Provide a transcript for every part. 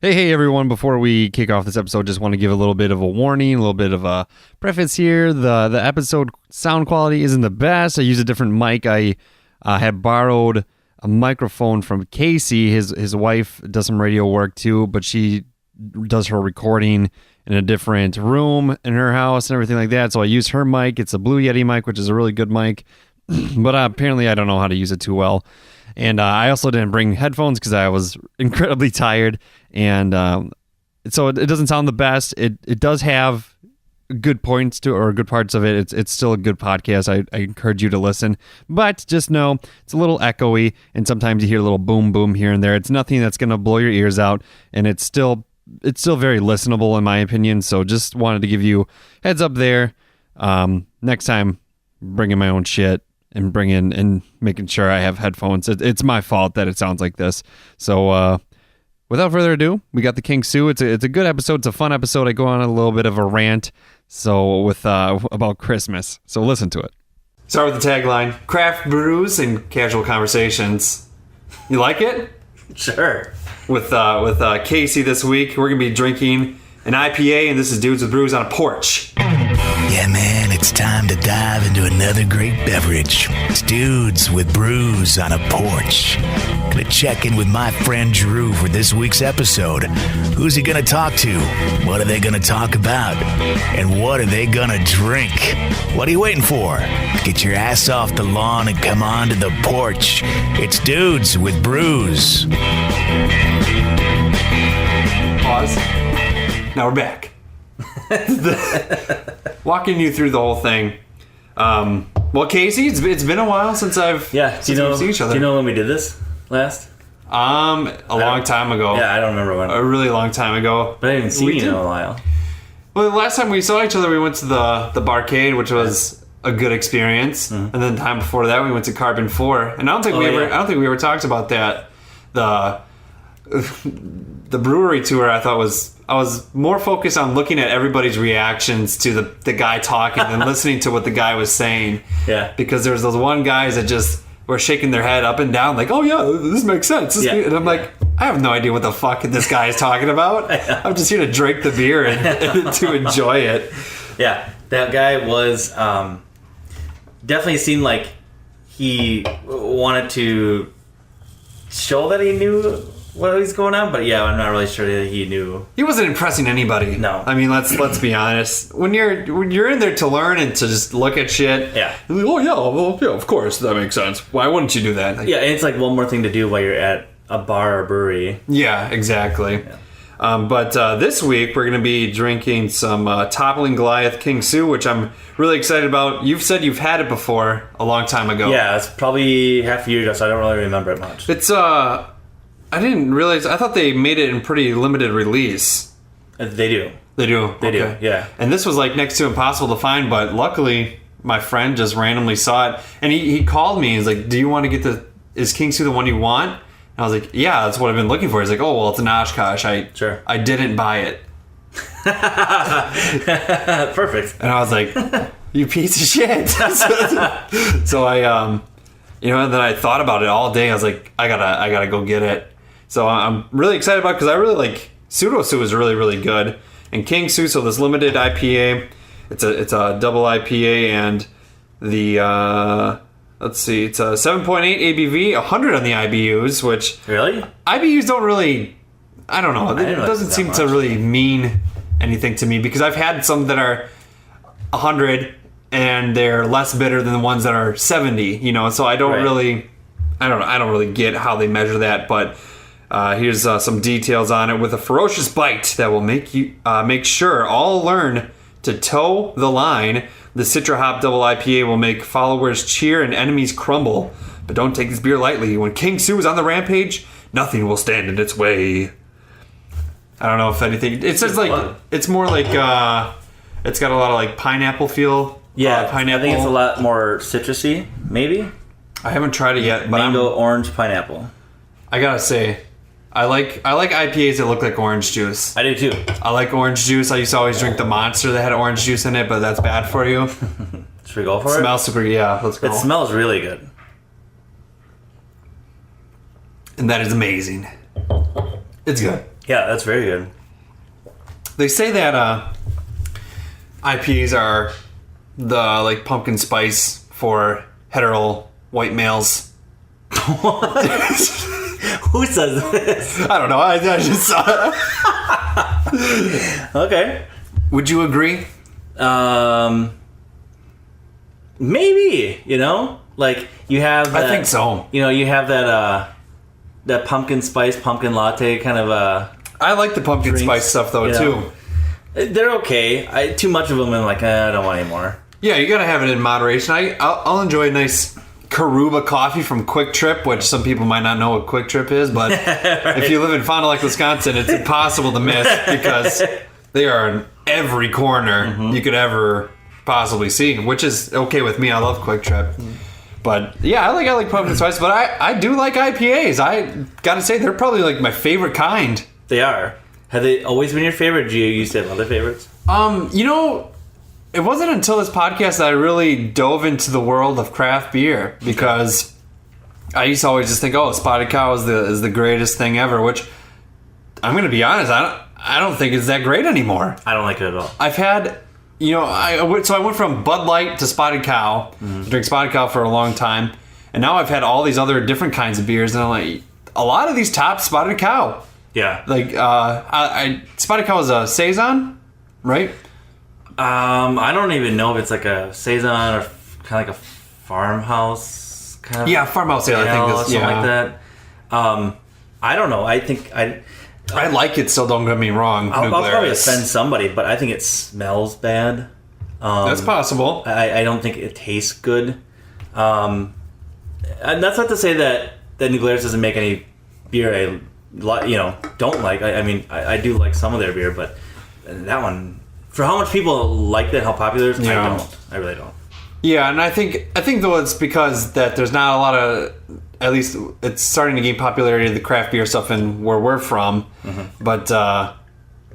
Hey, everyone. Before we kick off this episode, just want to give a little bit of a warning, a little bit of a preface here. The episode sound quality isn't the best. I use a different mic. I had borrowed a microphone from Casey. His wife does some radio work too, but she does her recording in a different room in her house and everything like that. So I use her mic. It's a Blue Yeti mic, which is a really good mic, but apparently I don't know how to use it too well. And I also didn't bring headphones because I was incredibly tired. And so it doesn't sound the best. It does have good points to, or good parts of it. It's still a good podcast. I encourage you to listen. But just know it's a little echoey, and sometimes you hear a little boom boom here and there. It's nothing that's going to blow your ears out, and it's still very listenable in my opinion. So just wanted to give you heads up there. Next time, bringing my own shit and bringing and making sure I have headphones. It's my fault that it sounds like this. So without further ado, we got the King Sue. It's a good episode. It's a fun episode. I go on a little bit of a rant about Christmas. So listen to it. Start with the tagline: craft brews and casual conversations. You like it? Sure. With Casey this week, we're gonna be drinking an IPA, and this is Dudes with Brews on a Porch. Yeah, man, it's time to dive into another great beverage. It's Dudes with Brews on a Porch. Gonna check in with my friend Drew for this week's episode. Who's he gonna talk to? What are they gonna talk about? And what are they gonna drink? What are you waiting for? Get your ass off the lawn and come on to the porch. It's Dudes with Brews. Pause. Now we're back. Walking you through the whole thing. Well, Casey, it's been a while since we've seen each other. Do you know when we did this last? A long time ago. Yeah, I don't remember when. A really long time ago. But I haven't seen you in a while. Well, the last time we saw each other, we went to the barcade, which was a good experience. Mm-hmm. And then the time before that, we went to Carbon 4. And I don't think we ever talked about that. The brewery tour, I was more focused on looking at everybody's reactions to the guy talking than listening to what the guy was saying. Yeah. Because there's those one guys that just were shaking their head up and down like, oh yeah, this makes sense. And I'm like, I have no idea what the fuck this guy is talking about. I'm just here to drink the beer and to enjoy it. Yeah. That guy was definitely seemed like he wanted to show that he knew what was going on, but yeah, I'm not really sure that he knew. He wasn't impressing anybody. No. I mean, let's be honest. When you're in there to learn and to just look at shit, yeah. You're like, yeah, of course, that makes sense. Why wouldn't you do that? Yeah, and it's like one more thing to do while you're at a bar or brewery. Yeah, exactly. Yeah. But this week we're going to be drinking some Toppling Goliath King Sue, which I'm really excited about. You've said you've had it before a long time ago. Yeah, it's probably half a year ago, so I don't really remember it much. It's I didn't realize. I thought they made it in pretty limited release. They do. They do, yeah. And this was like next to impossible to find, but luckily my friend just randomly saw it, and he called me. He's like, "Do you want to get is King Sue the one you want?" And I was like, "Yeah, that's what I've been looking for." He's like, "Oh, well, it's an Oshkosh. I didn't buy it." Perfect. And I was like, "You piece of shit." So I, and then I thought about it all day. I was like, I gotta go get it. So I'm really excited about it because I really like Pseudo Sue is really, really good. And King Sue, so this limited IPA, it's a double IPA, and the let's see, it's a 7.8 ABV, 100 on the IBUs, which really IBUs don't really, I don't know, it doesn't seem to really mean anything to me because I've had some that are 100 and they're less bitter than the ones that are 70. So I don't really, I don't really get how they measure that, but. Here's some details on it. With a ferocious bite that will make sure all learn to toe the line, the Citra Hop Double IPA will make followers cheer and enemies crumble. But don't take this beer lightly. When King Sue is on the rampage, nothing will stand in its way. I don't know if anything. It says like it's more like it's got a lot of like pineapple feel. Yeah, pineapple. I think it's a lot more citrusy. Maybe. I haven't tried it yet, but mango, orange, pineapple. I gotta say. I like IPAs that look like orange juice. I do too. I like orange juice. I used to always drink the Monster that had orange juice in it, but that's bad for you. Should we go for it? Smells super, yeah. Let's go. It smells really good. And that is amazing. It's good. Yeah, that's very good. They say that IPAs are the like pumpkin spice for hetero white males. Who says this? I don't know. I just saw it. Okay. Would you agree? Maybe, you know? Like, you have that, I think so. You know, you have that pumpkin spice, pumpkin latte kind of I like the pumpkin drinks, spice stuff though, you too. know. They're okay. Too much of them, I'm like, I don't want any more. Yeah, you gotta have it in moderation. I'll enjoy a nice Karuba coffee from Quick Trip, which some people might not know what Quick Trip is, but right. If you live in Fond du Lac, Wisconsin, it's impossible to miss because they are in every corner you could ever possibly see, which is okay with me. I love Quick Trip. But yeah, I like pumpkin spice, but I do like IPAs. I gotta say, they're probably like my favorite kind. They are. Have they always been your favorite? Do you used to have other favorites? You know, it wasn't until this podcast that I really dove into the world of craft beer, because I used to always just think, Spotted Cow is the greatest thing ever, which I'm going to be honest, I don't think it's that great anymore. I don't like it at all. I've had, you know, I went from Bud Light to Spotted Cow, drink Spotted Cow for a long time, and now I've had all these other different kinds of beers, and I'm like, a lot of these top Spotted Cow. Yeah. Like, Spotted Cow is a Saison, right? I don't even know if it's like a Saison or kind of like a farmhouse kind of. Yeah, farmhouse ale. I think this, something like that. I don't know. I think I like it, so don't get me wrong. I'll probably offend somebody, but I think it smells bad. That's possible. I don't think it tastes good. And that's not to say that New Glarus doesn't make any beer don't like. I mean, I do like some of their beer, but that one, for how much people like that, how popular it is, I don't. I really don't. Yeah, and I think though it's because that there's not a lot of, at least it's starting to gain popularity, the craft beer stuff in where we're from. But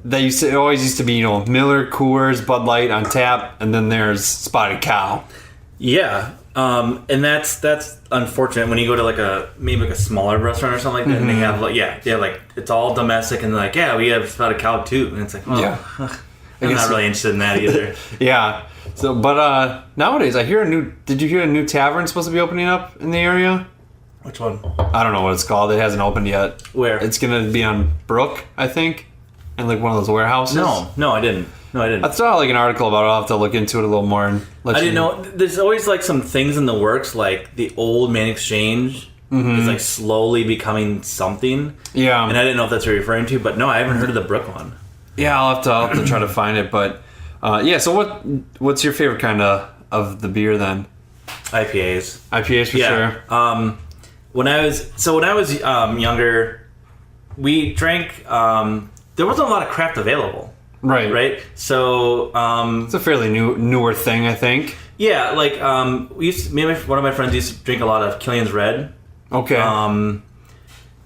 it always used to be, you know, Miller, Coors, Bud Light on tap, and then there's Spotted Cow. Yeah. And that's unfortunate when you go to maybe a smaller restaurant or something like that, and they have it's all domestic, and they're like, yeah, we have Spotted Cow too, and it's like, I'm not really interested in that either. Yeah. So, but nowadays did you hear a new tavern supposed to be opening up in the area? Which one? I don't know what it's called. It hasn't opened yet. Where? It's gonna be on Brook, I think, in like one of those warehouses. No, I didn't. I saw like an article about it. I'll have to look into it a little more and let I you didn't know. There's always like some things in the works, like the old Man Exchange is like slowly becoming something. Yeah. And I didn't know if that's what you're referring to, but no, I haven't heard of the Brook one. Yeah, I'll have to try to find it. But so what's your favorite kind of the beer then? IPAs. IPAs for sure. When I was younger, we drank. There wasn't a lot of craft available. Right. So it's a fairly newer thing, I think. Yeah, like one of my friends used to drink a lot of Killian's Red. Okay.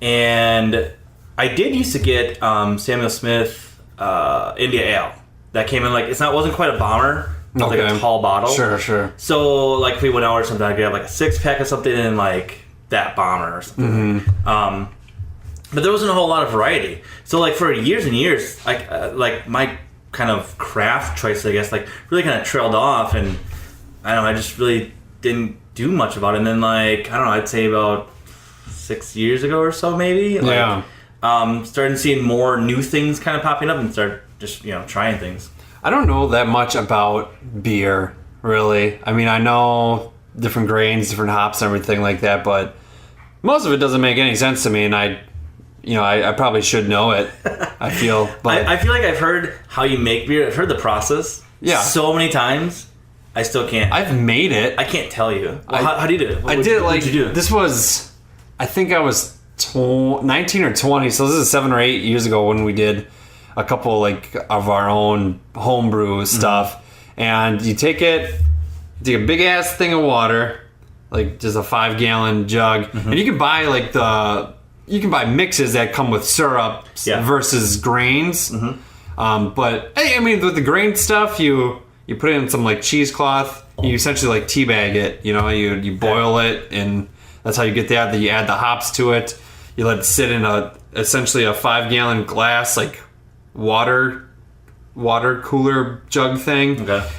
And I did used to get Samuel Smith India Ale. That came in wasn't quite a bomber. It was like a tall bottle. Sure. So like if we went out or something, I'd get like a 6-pack of something in like that bomber or something. But there wasn't a whole lot of variety. So like for years and years, like my kind of craft choice, I guess, like really kind of trailed off, and I don't know, I just really didn't do much about it. And then like, I don't know, I'd say about 6 years ago or so maybe. Started seeing more new things kind of popping up and started just, trying things. I don't know that much about beer, really. I mean, I know different grains, different hops and everything like that, but most of it doesn't make any sense to me, and I probably should know it. I feel, but I feel like I've heard how you make beer. I've heard the process. Yeah. So many times, I still can't. I've made it. I can't tell you. Well, how do you do it? What did you do? This was, I think I was 19 or 20. So this is 7 or 8 years ago when we did a couple like of our own homebrew stuff. And you take a big ass thing of water, like just a 5-gallon jug, and you can buy you can buy mixes that come with syrup versus grains. But hey, I mean, with the grain stuff, you put it in some like cheesecloth. You essentially like teabag it. You boil it, and that's how you get that. Then you add the hops to it. You let it sit in essentially a 5-gallon glass, like water cooler jug thing. Okay.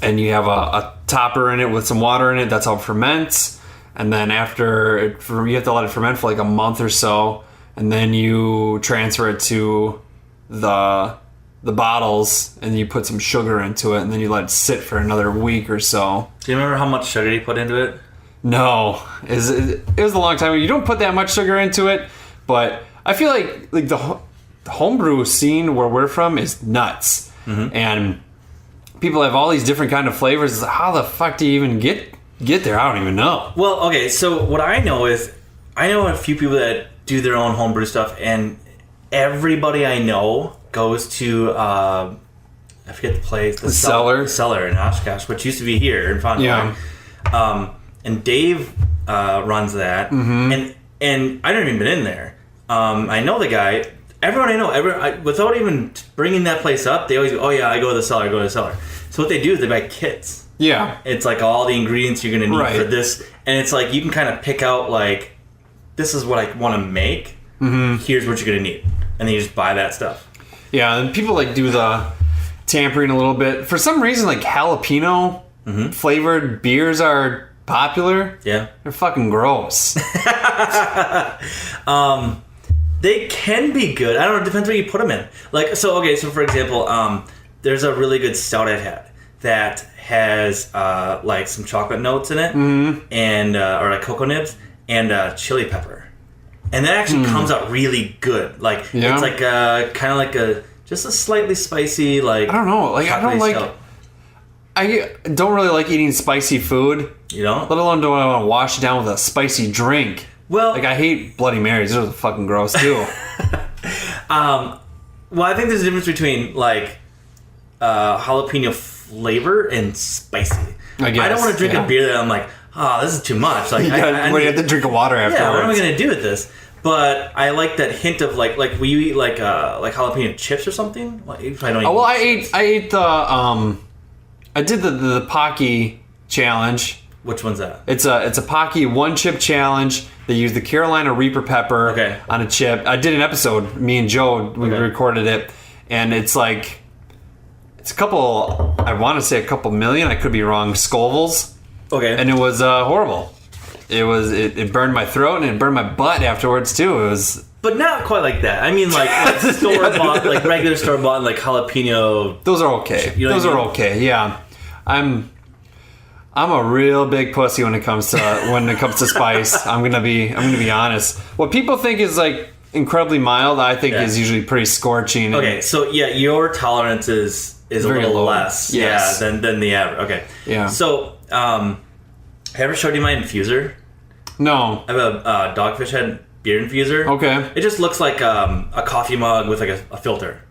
And you have a topper in it with some water in it. That's how it ferments. And then you have to let it ferment for like a month or so. And then you transfer it to the bottles, and you put some sugar into it, and then you let it sit for another week or so. Do you remember how much sugar you put into it? No, it was a long time ago. You don't put that much sugar into it, but I feel like the homebrew scene where we're from is nuts, and people have all these different kind of flavors. How the fuck do you even get there? I don't even know. Well, okay, so what I know is I know a few people that do their own homebrew stuff, and everybody I know goes to I forget the place, the cellar in Oshkosh, which used to be here in Fauntleroy. Yeah. And Dave runs that, and I never even been in there. I know the guy. Everyone I know, without even bringing that place up, they always go, "Oh yeah, I go to the cellar. So what they do is they buy kits. Yeah. It's like all the ingredients you're gonna need for this, and it's like you can kind of pick out like, this is what I want to make. Here's what you're gonna need, and then you just buy that stuff. Yeah, and people like do the tampering a little bit. For some reason, like jalapeno flavored beers are popular. Yeah, they're fucking gross. They can be good. I don't know. It depends where you put them in. Like, so for example, there's a really good stout I've had that has like some chocolate notes in it, and or like cocoa nibs and chili pepper, and that actually comes out really good. Like it's like kind of like just a slightly spicy, like, I don't know. Like stout. I don't really like eating spicy food. You know, let alone do I want to wash it down with a spicy drink. Well, like I hate Bloody Marys. Those are fucking gross too. Well, I think there's a difference between like jalapeno flavor and spicy. I don't want to drink a beer that I'm like, oh, this is too much. Like, you have to drink water afterwards. Yeah, what am I going to do with this? But I like that hint of like will you eat like jalapeno chips or something? Like, I ate the I did the Pocky challenge. Which one's that? It's a Pocky 1-chip challenge. They use the Carolina Reaper pepper on a chip. I did an episode. Me and Joe, we recorded it, and it's like a couple. I want to say a couple million. I could be wrong. Scovilles. Okay. And it was horrible. It burned my throat and it burned my butt afterwards too. It was. But not quite like that. I mean, like store bought, like regular store bought, like jalapeno. Those are okay. You know Those are okay. Yeah, I'm a real big pussy when it comes to spice. I'm gonna be honest. What people think is like incredibly mild, I think is usually pretty scorching. Okay, so yeah, your tolerance is a little low. less, yes. than the average. Okay, yeah. So, have I ever showed you my infuser? No. I have a Dogfish Head beer infuser. Okay. It just looks like a coffee mug with like a filter.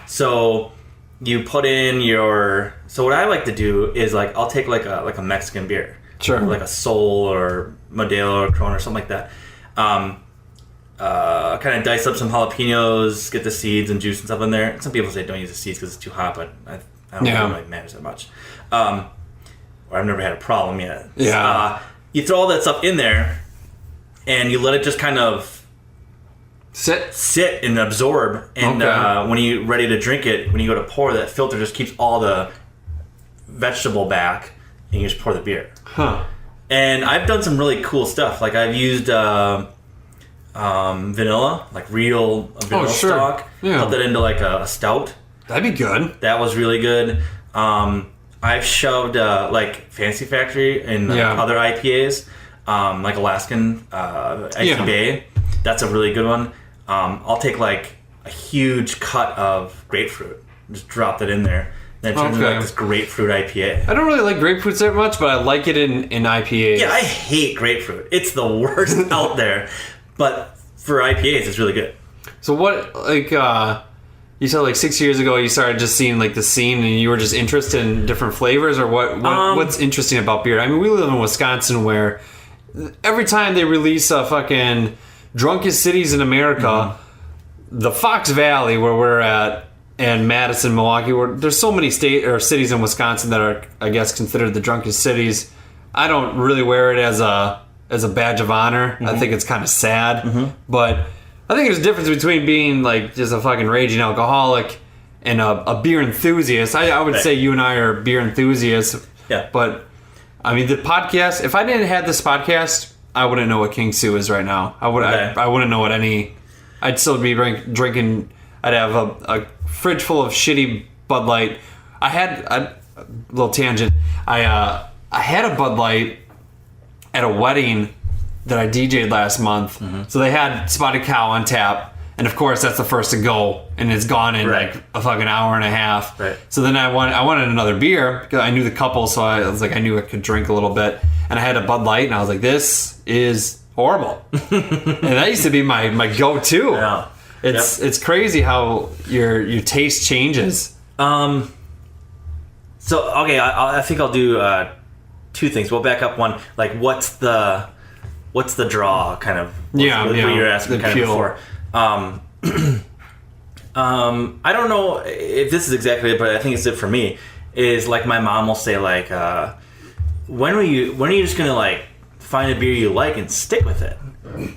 So you put in your. So what I like to do is like I'll take like a Mexican beer, sure, like a Sol or Modelo or Corona or something like that. Kind of dice up some jalapenos, get the seeds and juice and stuff in there. Some people say don't use the seeds because it's too hot, but I don't think it really matters that much. Or I've never had a problem yet. Yeah. You throw all that stuff in there, and you let it just kind of sit and absorb. And when you're ready to drink it, when you go to pour, that filter just keeps all the vegetable back, and you just pour the beer. Huh. And I've done some really cool stuff. Like I've used vanilla, like real vanilla stock. Yeah. Put that into like a stout. That'd be good. That was really good. I've shoved like Fancy Factory in other IPAs, like Alaskan Icy Bay. That's a really good one. I'll take like a huge cut of grapefruit, just drop that in there. Then it turns into like this grapefruit IPA. I don't really like grapefruit that much, but I like it in IPAs. Yeah, I hate grapefruit. It's the worst out there. But for IPAs, it's really good. So what, like, you said like 6 years ago you started just seeing like the scene and you were just interested in different flavors, or what's interesting about beer? I mean, we live in Wisconsin where every time they release a fucking drunkest cities in America, the Fox Valley where we're at, and Madison, Milwaukee, where there's so many cities in Wisconsin that are, I guess, considered the drunkest cities. I don't really wear it as as a badge of honor. I think it's kind of sad, but I think there's a difference between being like just a fucking raging alcoholic and a beer enthusiast. I would say you and I are beer enthusiasts. Yeah. But I mean, the podcast. If I didn't have this podcast, I wouldn't know what King Sue is right now. I wouldn't know what any. I'd still be drinking. I'd have a fridge full of shitty Bud Light. I had a little tangent. I had a Bud Light at a wedding that I DJ'd last month. So they had Spotted Cow on tap, and of course that's the first to go, and it's gone in like a fucking hour and a half. Right. So then I wanted another beer because I knew the couple, so I was like, I knew I could drink a little bit, and I had a Bud Light, and I was like, this is horrible. And that used to be my go-to. Yeah. It's crazy how your taste changes. So okay, I think I'll do two things. We'll back up one. Like, what's the draw? Kind of. What you were asking kind of before. I don't know if this is exactly it, but I think it's it for me. Is like my mom will say like, when are you just gonna like find a beer you like and stick with it?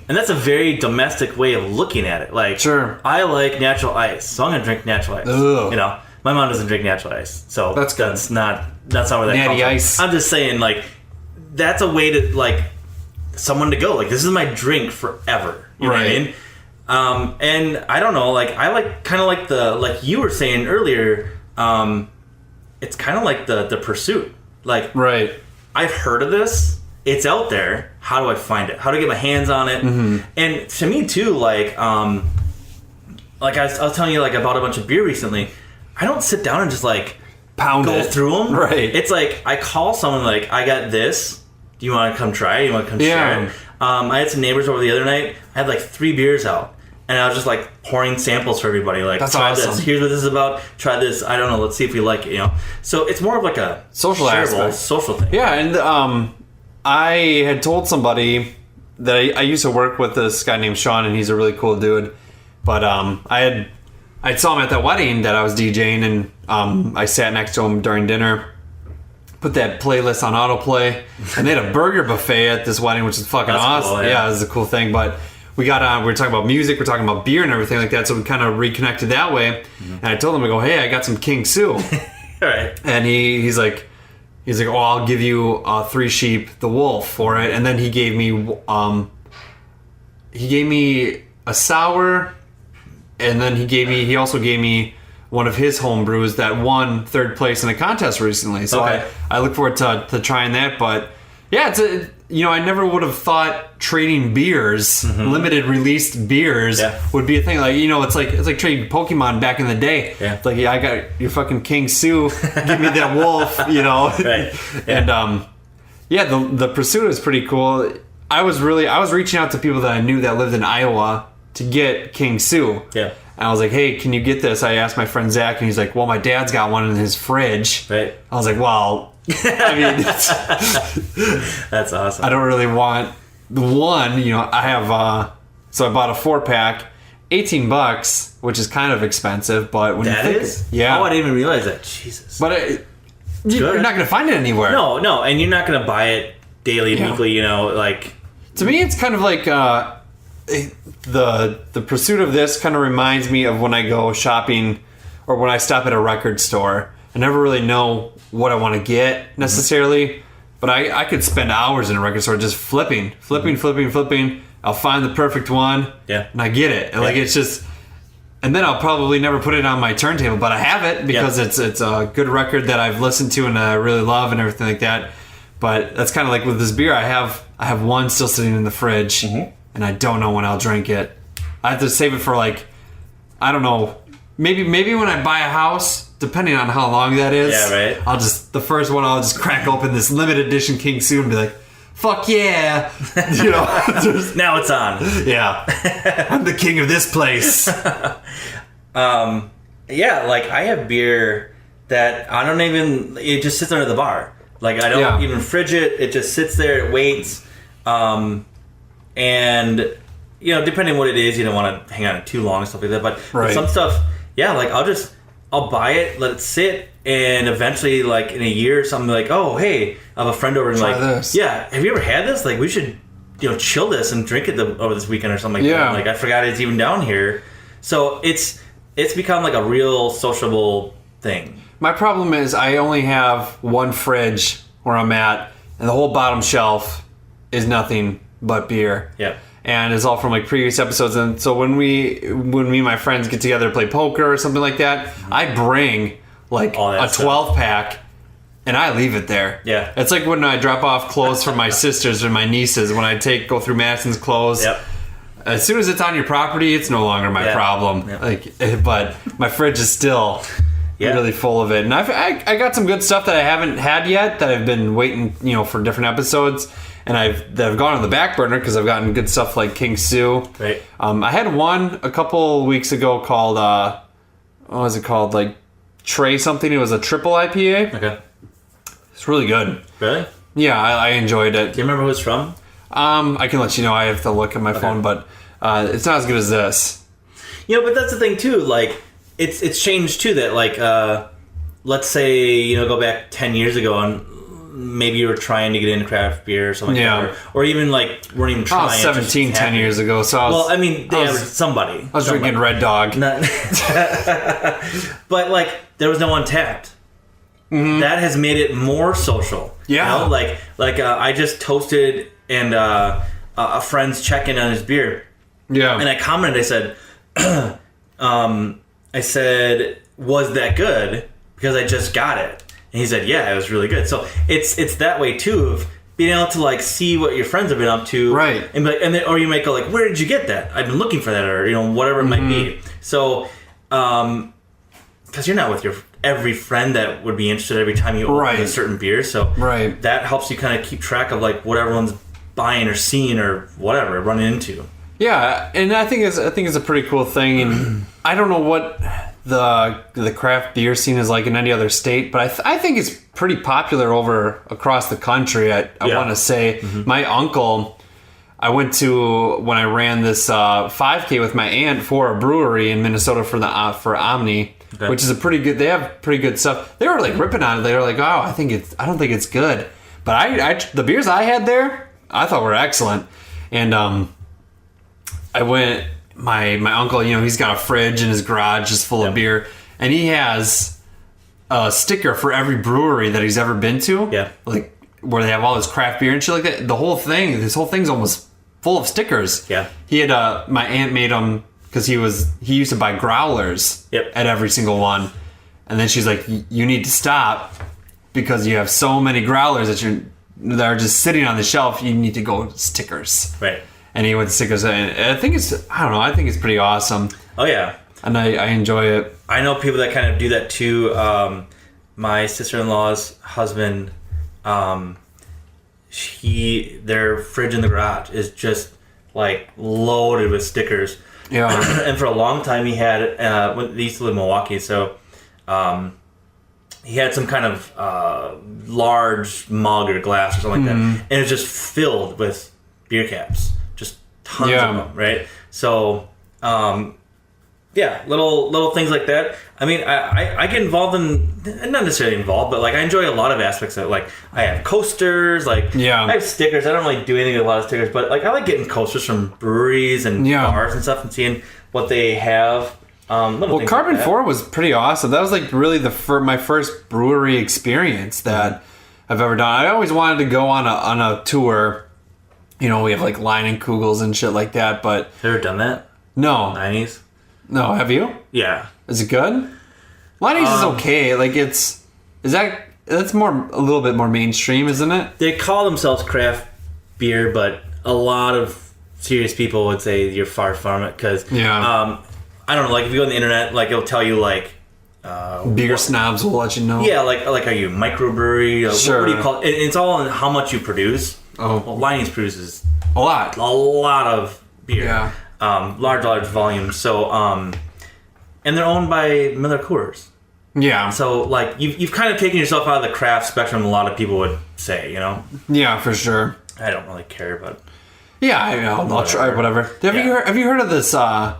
And that's a very domestic way of looking at it. Like, sure, I like natural ice, so I'm gonna drink natural ice. Ugh. You know, my mom doesn't drink natural ice, so that's not where that Natty comes from. ice. I'm just saying, like, that's a way to like someone to go. Like, this is my drink forever. You know what I mean? And I don't know. Like, I like kind of like like you were saying earlier. It's kind of like the pursuit. Like, right. I've heard of this. It's out there. How do I find it? How do I get my hands on it? And to me too, like I was telling you, like I bought a bunch of beer recently. I don't sit down and just like go through them. Right. It's like I call someone like, I got this. Do you want to come try it? You want to come share it? I had some neighbors over the other night. I had like 3 beers out. And I was just like pouring samples for everybody. Like, that's try awesome. this. Here's what this is about. Try this. I don't know. Let's see if we like it. You know. So it's more of like a social aspect, social thing. Yeah, and I had told somebody that I used to work with this guy named Sean, and he's a really cool dude. But I saw him at that wedding that I was DJing, and I sat next to him during dinner. Put that playlist on autoplay, and they had a burger buffet at this wedding, which is fucking awesome. Cool, yeah, it was a cool thing. But we got on. We were talking about music. We're talking about beer and everything like that. So we kind of reconnected that way. And I told him, I go, hey, I got some King Sue. All right. And he's like, oh, I'll give you 3 Sheep, the Wolf for it. And then he gave me a sour, and then he also gave me one of his home brews that won 3rd place in a contest recently. So I look forward to trying that. But yeah, I never would have thought trading beers, limited released beers, would be a thing. Like, it's like trading Pokemon back in the day. Yeah. It's like, I got your fucking King Sue, give me that wolf, Right. Yeah. And the pursuit is pretty cool. I was reaching out to people that I knew that lived in Iowa to get King Sue. Yeah. And I was like, hey, can you get this? I asked my friend Zach, and he's like, well, my dad's got one in his fridge. Right. I was like, well, I mean, that's awesome. I don't really want the one, I have, so I bought a 4-pack, $18, which is kind of expensive, but when that you think, is? yeah. Oh, I didn't even realize that. Jesus. But you're not going to find it anywhere. No, and you're not going to buy it daily, weekly, like. To me, it's kind of like, the pursuit of this kind of reminds me of when I go shopping or when I stop at a record store. I never really know what I want to get necessarily, but I could spend hours in a record store just flipping. I'll find the perfect one, and I get it. And like, it's just, and then I'll probably never put it on my turntable, but I have it because it's a good record that I've listened to and I really love and everything like that. But that's kind of like with this beer. I have one still sitting in the fridge, and I don't know when I'll drink it. I have to save it for like, I don't know, maybe when I buy a house, depending on how long that is. Yeah, right. The first one I'll just crack open this limited edition King Sue and be like, fuck yeah. Now it's on. Yeah. I'm the king of this place. Yeah, like I have beer that it just sits under the bar. Like I don't even fridge it. It just sits there, it waits. And depending on what it is, you don't want to hang on it too long and stuff like that. But some stuff, like I'll buy it, let it sit, and eventually, like in a year or something, like, oh hey, I have a friend over and Try this. Yeah, have you ever had this? Like we should chill this and drink it over this weekend or something like that. Like I forgot it's even down here. So it's become like a real sociable thing. My problem is I only have one fridge where I'm at, and the whole bottom shelf is nothing but beer. Yeah. And it's all from like previous episodes. And so when me and my friends get together to play poker or something like that, I bring like a 12 pack and I leave it there. Yeah. It's like when I drop off clothes from my sisters or my nieces, when I go through Madison's clothes. Yep. As soon as it's on your property, it's no longer my problem. Yep. Like, but my fridge is still really full of it. And I got some good stuff that I haven't had yet that I've been waiting, for different episodes. And I've gone on the back burner because I've gotten good stuff like King Sue. Right. I had one a couple weeks ago called, what was it called? Like Trey something. It was a triple IPA. Okay. It's really good. Really? Yeah, I enjoyed it. Do you remember who it's from? I can let you know. I have to look at my phone, but it's not as good as this. But that's the thing too. Like, it's changed too. That like, let's say go back 10 years ago and maybe you were trying to get into craft beer or something like that. Or even like weren't even trying. I was 17, 10 years ago. So somebody. I was drinking Red Dog. But like, there was no Untapped. Mm-hmm. That has made it more social. Yeah. Like I just toasted and a friend's checking on his beer. Yeah. And I commented, I said, was that good? Because I just got it. And he said, yeah, it was really good. So it's that way too, of being able to like see what your friends have been up to. Right. Or you might go like, where did you get that? I've been looking for that, or whatever it might be. So because you're not with every friend that would be interested every time you open a certain beer. So that helps you kind of keep track of like what everyone's buying or seeing or whatever, running into. Yeah, and I think it's a pretty cool thing. And I don't know what the craft beer scene is like in any other state, but I think it's pretty popular across the country. I want to say my uncle, I went to when I ran this 5K with my aunt for a brewery in Minnesota for Omni, which is a pretty good. They have pretty good stuff. They were like ripping on it. They were like, "Oh, I don't think it's good," but the beers I had there, I thought were excellent, and I went. My uncle, he's got a fridge in his garage just full of beer, and he has a sticker for every brewery that he's ever been to. Yeah, like where they have all this craft beer and shit like that. This whole thing's almost full of stickers. Yeah, he had my aunt made them because he used to buy growlers at every single one, and then she's like, you need to stop because you have so many growlers that are just sitting on the shelf. You need to go stickers. Right. And he went to stickers, and I think it's pretty awesome. Oh yeah, and I enjoy it. I know people that kind of do that too. My sister-in-law's husband, their fridge in the garage is just like loaded with stickers. Yeah, and for a long time he had. When they used to live in Milwaukee, so he had some kind of large mug or glass or something like that, and it was just filled with beer caps. Tons of them, right? So, little things like that. I mean, I get involved in, not necessarily involved, but like I enjoy a lot of aspects of it. Like I have coasters, I have stickers. I don't really do anything with a lot of stickers, but like I like getting coasters from breweries and bars and stuff and seeing what they have. Carbon 4 was pretty awesome. That was like really my first brewery experience that I've ever done. I always wanted to go on a tour. We have like Leinenkugels and shit like that, but... Ever done that? No. 90s? No, have you? Yeah. Is it good? Leinenkugels is okay. Like that's a little bit more mainstream, isn't it? They call themselves craft beer, but a lot of serious people would say you're far from it, because... I don't know, like if you go on the internet, like it'll tell you like... Beer snobs will let you know. Yeah, like are you a microbrewery? Sure. What do you call it? It's all on how much you produce. Oh. Well, Liney's produces a lot of beer. Yeah. Large volumes. So, and they're owned by Miller Coors. Yeah. So, like, you've kind of taken yourself out of the craft spectrum. A lot of people would say, Yeah, for sure. I don't really care, but yeah, I'll try whatever. Have you heard of this? I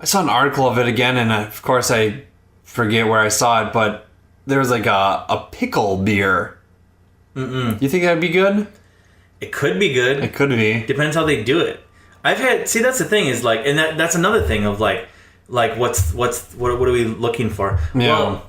saw an article of it again, and of course I forget where I saw it, but there was like a pickle beer. You think that'd be good? It could be good. It could be. Depends how they do it. That's the thing is like, and that's another thing of like what are we looking for? Yeah.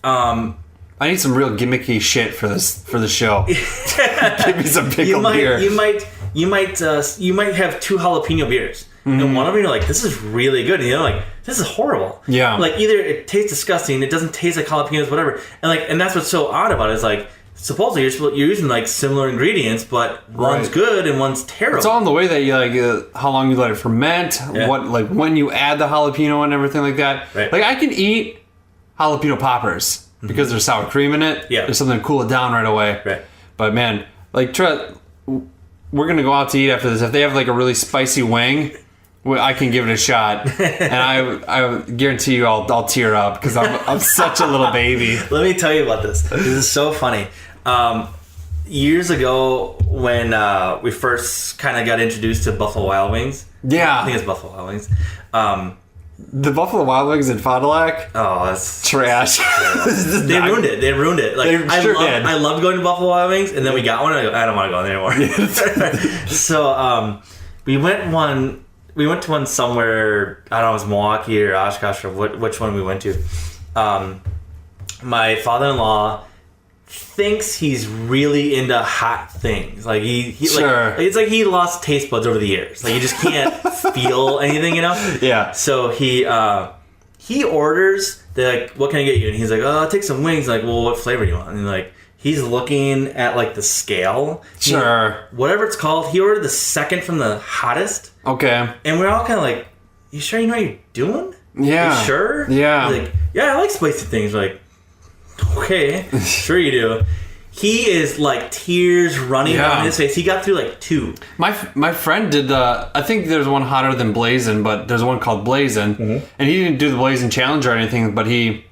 Well, I need some real gimmicky shit for the show. Give me some pickled beer. You might have 2 jalapeno beers. And one of them you're like, this is really good. And the other like, this is horrible. Yeah. Like either it tastes disgusting, it doesn't taste like jalapenos, whatever. And that's what's so odd about it is like, supposedly you're using like similar ingredients, but one's good and one's terrible. It's all in the way that you like how long you let it ferment, what like when you add the jalapeno and everything like that. Right. Like I can eat jalapeno poppers because there's sour cream in it. Yeah. There's something to cool it down right away. Right. But man, like we're gonna go out to eat after this. If they have like a really spicy wing, I can give it a shot, and I guarantee you I'll tear up because I'm such a little baby. Let me tell you about this. This is so funny. Years ago, when we first kind of got introduced to Buffalo Wild Wings, Yeah, I think it's Buffalo Wild Wings. The Buffalo Wild Wings in Fond du Lac, Oh, that's trash. They ruined it. They ruined it. Like They sure did. I loved going to Buffalo Wild Wings, and then we got one. And I don't want to go there anymore. So we went to one somewhere. I don't know, it was Milwaukee or Oshkosh or which one we went to. My father-in-law thinks he's really into hot things. Like he Sure. like it's like he lost taste buds over the years. Like he just can't feel anything, you know? Yeah. So he orders. They're like, "What can I get you?" And he's like, "Oh, I'll take some wings." Like, "Well, what flavor do you want?" And like he's looking at like the scale. Sure. Whatever it's called. He ordered the second from the hottest. Okay. And we're all kind of like, "You sure you know what you're doing? Yeah. You sure?" Yeah. He's like, "Yeah, I like spicy things." We're like, okay, sure you do. He is like tears running down his face. He got through like 2. My friend did I think there's one hotter than Blazin', but there's one called Blazin', and he didn't do the Blazin' challenge or anything, but he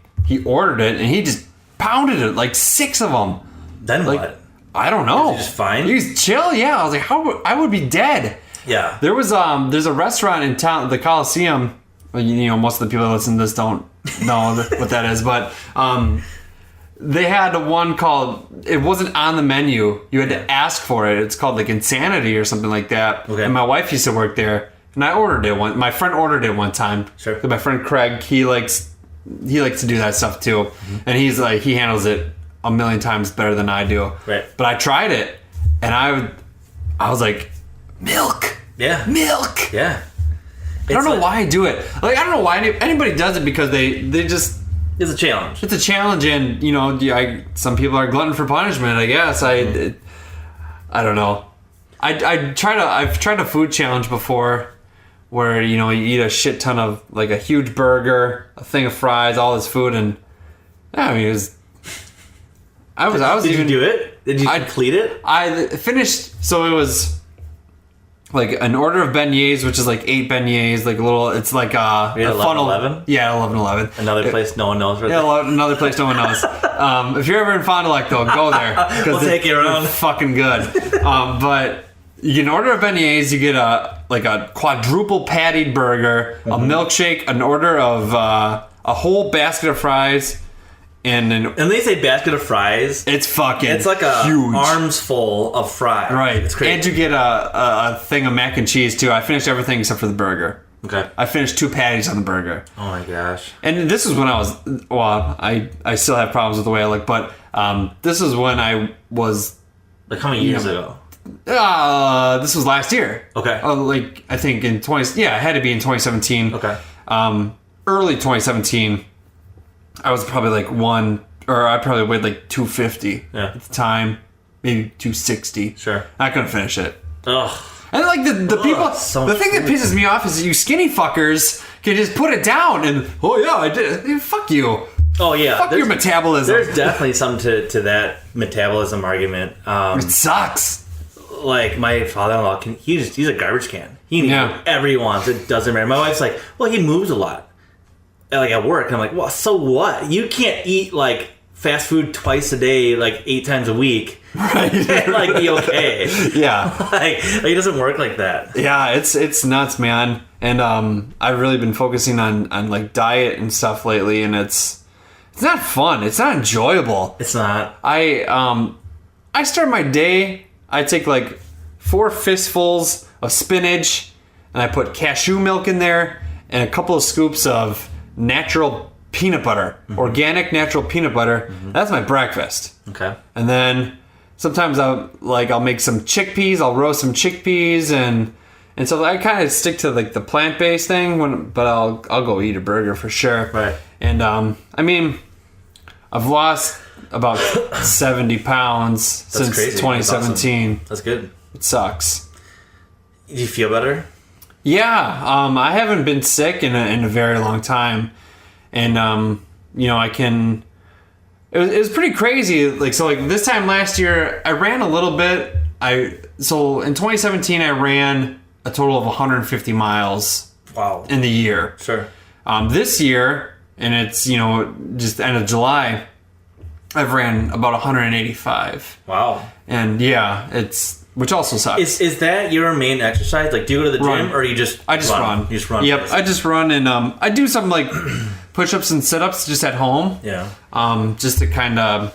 ordered it and he just pounded it like 6 of them. Then Like, what? I don't know. Is he just fine? He's chill. Yeah, I was like, I would be dead. Yeah. There was there's a restaurant in town, the Coliseum. Well, you know, most of the people that listen to this don't know what that is, but they had one called, it wasn't on the menu. You had to ask for it. It's called like Insanity or something like that. Okay. And my wife used to work there, and I ordered it my friend ordered it one time. Sure. My friend Craig, he likes to do that stuff too, and he's like, he handles it a million times better than I do. Right. But I tried it, and I was like, milk. Yeah. Milk. Yeah. I don't know why I do it. Like, I don't know why anybody does it, because they just, It's a challenge. it's a challenge, and you know, some people are glutton for punishment, I guess. I don't know. I've tried a food challenge before, where you know, you eat a shit ton of, like, a huge burger, a thing of fries, all this food, and I mean, it was. I was Did even you do it? Did you complete it? I finished. So it was like an order of beignets, which is like 8 beignets, like a little. It's like a funnel. 11? Yeah, 11. Another place no one knows. Right there. Yeah, another place no one knows. If you're ever in Fond du Lac, though, go there. We'll take you around. It's fucking good. But you get an order of beignets, you get a quadruple pattied burger, a milkshake, an order of a whole basket of fries, and they say basket of fries. it's fucking It's like a huge. arms full of fries. Right. It's crazy. And you get a thing of mac and cheese, too. I finished everything except for the burger. Okay. I finished 2 patties on the burger. Oh my gosh. And this is when I was, well, I still have problems with the way I look, but this is when I was, Like how many years ago? this was last year. Okay. Like, I think in it had to be in 2017. Okay. Early 2017, I was probably like I probably weighed like 250 Yeah. at the time, maybe 260. Sure. Not gonna finish it. Ugh. And like the people, so the thing that much pisses me off is that you skinny fuckers can just put it down and, oh yeah, I did it. Fuck you. Oh yeah. Fuck your metabolism. There's definitely something to that metabolism argument. It sucks. Like my father-in-law, he's a garbage can. He can eat Yeah. whatever he wants. It doesn't matter. My wife's like, well, he moves a lot. And, like at work, I'm like, well, so what? You can't eat like fast food twice a day, like 8 times a week, Right. and like be okay. Yeah. like it doesn't work like that. Yeah, it's nuts, man. And I've really been focusing on like diet and stuff lately, and it's not fun. It's not enjoyable. It's not. I start my day. I take like 4 fistfuls of spinach, and I put cashew milk in there, and a couple of scoops of natural peanut butter, organic natural peanut butter. That's my breakfast. Okay. And then sometimes I'll make some chickpeas. I'll roast some chickpeas, and so I kind of stick to like the plant-based thing. But I'll go eat a burger for sure. Right. And I mean, I've lost about 70 pounds since crazy. 2017. That's good. It sucks. Do you feel better? Yeah, I haven't been sick in a very long time, and I can. It was pretty crazy. Like this time last year, I ran a little bit. So in 2017, I ran a total of 150 miles. Wow. In the year. Sure. This year, and it's just end of July, I've ran about 185. Wow. And yeah, which also sucks. Is that your main exercise? Like, do you go to the Run. gym or you just I just run. You just run. Yep, I just run, and I do some like push-ups and sit-ups just at home. Yeah. Just to kind of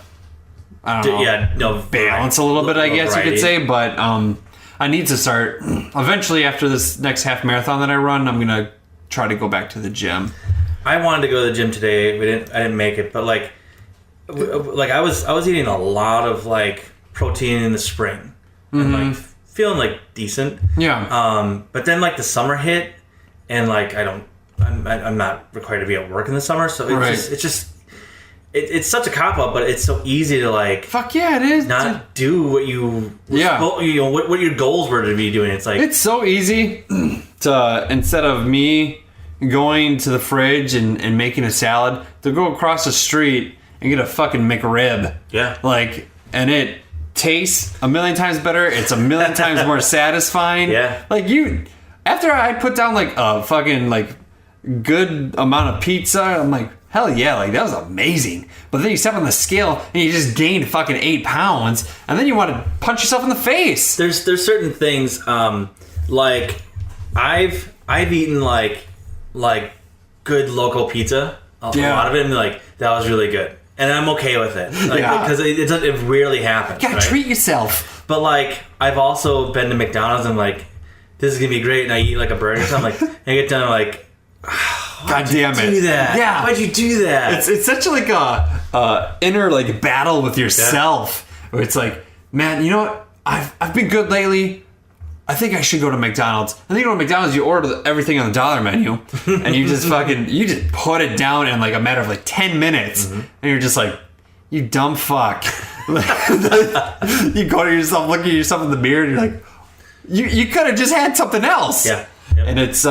balance a little bit, I guess you could say. But I need to start eventually after this next half marathon that I run. I'm gonna try to go back to the gym. I wanted to go to the gym today. I didn't make it, but like I was eating a lot of like protein in the spring and like feeling like decent. Yeah. But then like the summer hit, and like I'm not required to be at work in the summer, so it's such a cop out, but it's so easy to like. Fuck yeah, it is. Not do what you what your goals were to be doing. It's like it's so easy to, instead of me going to the fridge and making a salad, to go across the street and get a fucking McRib. Yeah. Like, and it tastes a million times better. It's a million times more satisfying. Yeah. Like after I put down like a fucking like good amount of pizza, I'm like, hell yeah, like that was amazing. But then you step on the scale and you just gained fucking 8 pounds, and then you want to punch yourself in the face. There's certain things like I've eaten like good local pizza. A lot of it, and like that was really good, and I'm okay with it. Like, because it rarely happens. You gotta right? treat yourself. But like I've also been to McDonald's and like this is gonna be great, and I eat like a burger. So I'm like, I get done like. God damn it! Do that? Yeah, why'd you do that? It's such like a inner like battle with yourself, where it's like, man, you know what? I've been good lately. I think I should go to McDonald's. And then you go to McDonald's, you order everything on the dollar menu, and you just put it down in like a matter of like 10 minutes, and you're just like, you dumb fuck. You go to yourself, look at yourself in the mirror, and you're like, you could have just had something else. Yeah. Yep. And it's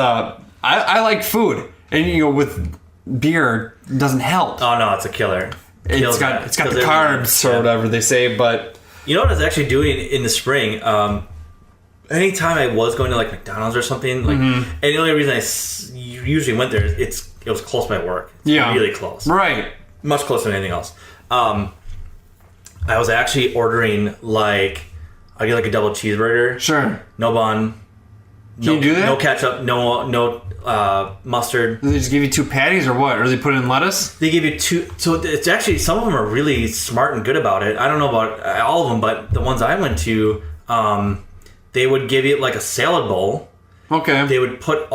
I like food, and with beer it doesn't help. Oh no, it's a killer. It's got the carbs or whatever they say, but you know what I was actually doing in the spring. Anytime I was going to like McDonald's or something, like, and the only reason I usually went there, it was close to my work. It's really close, right? Much closer than anything else. I was actually ordering like I get like a double cheeseburger, sure, no bun. Can you do that? No ketchup, no mustard. Do they just give you 2 patties or what? Or they put in lettuce? They give you 2. So it's actually, some of them are really smart and good about it. I don't know about all of them, but the ones I went to, they would give you like a salad bowl. Okay. They would put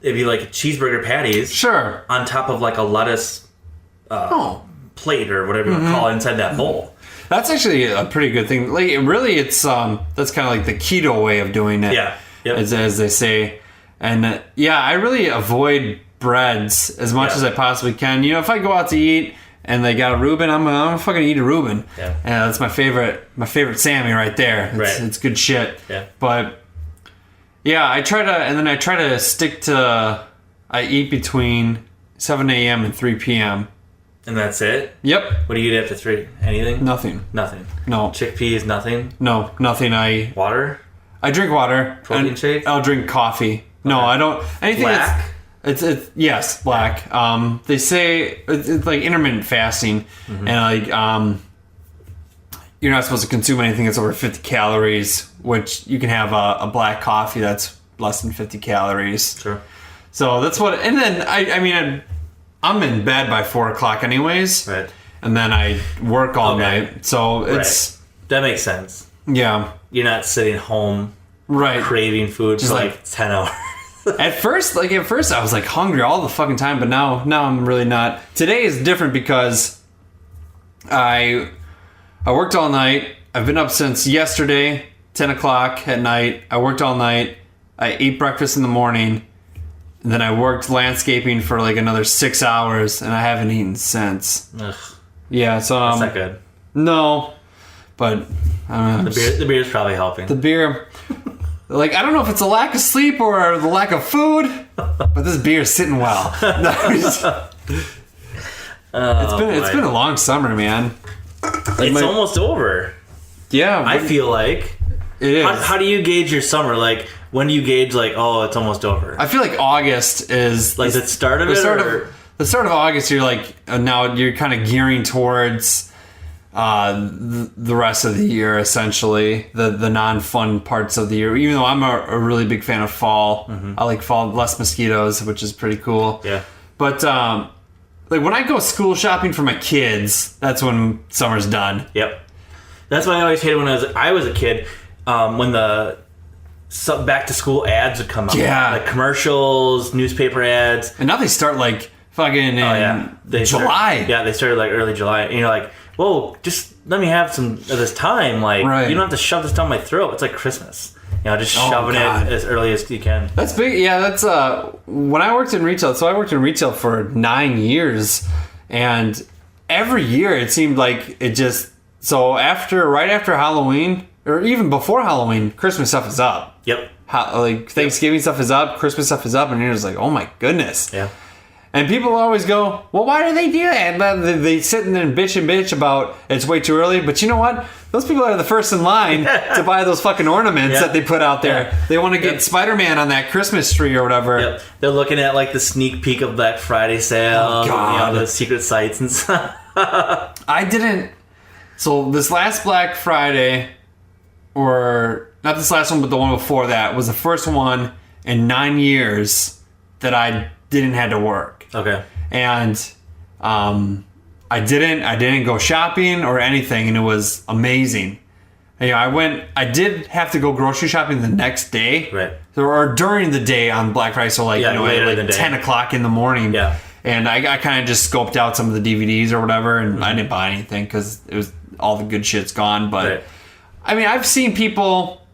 it'd be like cheeseburger patties. Sure. On top of like a lettuce plate or whatever you want to call it inside that bowl. That's actually a pretty good thing. Like, really, it's that's kind of like the keto way of doing it. Yeah. Yep. As they say. And I really avoid breads as much as I possibly can. You know, if I go out to eat and they got a Reuben, I'm gonna fucking eat a Reuben. Yeah. And that's my favorite Sammy right there. It's good shit. Yeah. But I try to stick to, I eat between 7 a.m. and 3 p.m. And that's it? Yep. What do you eat after 3? Anything? Nothing. Nothing. No. Chickpeas, nothing? No, nothing. Water? I drink water. Protein shake? I'll drink coffee. No, I don't. Anything black? It's yes, black. They say it's like intermittent fasting, and like you're not supposed to consume anything that's over 50 calories, which you can have a black coffee that's less than 50 calories. Sure. So that's what. And then I'm in bed by 4 o'clock anyways. Right. And then I work all night, so it's that makes sense. Yeah. You're not sitting home Right. craving food Just for like- like 10 hours. At first I was like hungry all the fucking time, but now I'm really not. Today is different because I worked all night. I've been up since yesterday, 10 o'clock at night. I worked all night. I ate breakfast in the morning. And then I worked landscaping for like another 6 hours, and I haven't eaten since. Ugh, Yeah, so that's not good. no, but I don't know. The beer's probably helping. The beer, like, I don't know if it's a lack of sleep or the lack of food, but this beer is sitting well. It's been a long summer, man. Like it's almost over. Yeah, I feel like. it is. How do you gauge your summer? Like, when do you gauge, like, oh, it's almost over? I feel like August is Like the start of it? the start of August. You're like now you're kind of gearing towards the rest of the year, essentially the non-fun parts of the year. Even though I'm a really big fan of fall, I like fall, less mosquitoes, which is pretty cool. Yeah. But like when I go school shopping for my kids, that's when summer's done. Yep. That's why I always hated when I was a kid, when the back to school ads would come out. Yeah. Like commercials, newspaper ads. And now they start like fucking in July. They started like early July. And you're like, whoa, just let me have some of this time. Like, Right. you don't have to shove this down my throat. It's like Christmas. You know, just Oh, shoving God. it as early as you can. That's big. Yeah, that's when I worked in retail. So I worked in retail for 9 years, and every year it seemed like it just. So right after Halloween, or even before Halloween, Christmas stuff is up. Yep. Like Thanksgiving stuff is up, Christmas stuff is up, and you're just like, oh my goodness. Yeah. And people always go, well, why do they do that? And they sit there and bitch about it's way too early. But you know what? Those people are the first in line to buy those fucking ornaments that they put out there. Yeah. They want to get Spider-Man on that Christmas tree or whatever. Yep. They're looking at like the sneak peek of Black Friday sales, God. the secret sites and stuff. I didn't. So this last Black Friday, or not this last one, but the one before that, was the first one in 9 years that I didn't have to work. Okay. And I didn't go shopping or anything, and it was amazing. You know, I did have to go grocery shopping the next day. Right. Or during the day on Black Friday, so like, later in the like day. 10 o'clock in the morning. Yeah. And I kind of just scoped out some of the DVDs or whatever, and I didn't buy anything because it was all the good shit's gone. But Right. I mean, I've seen people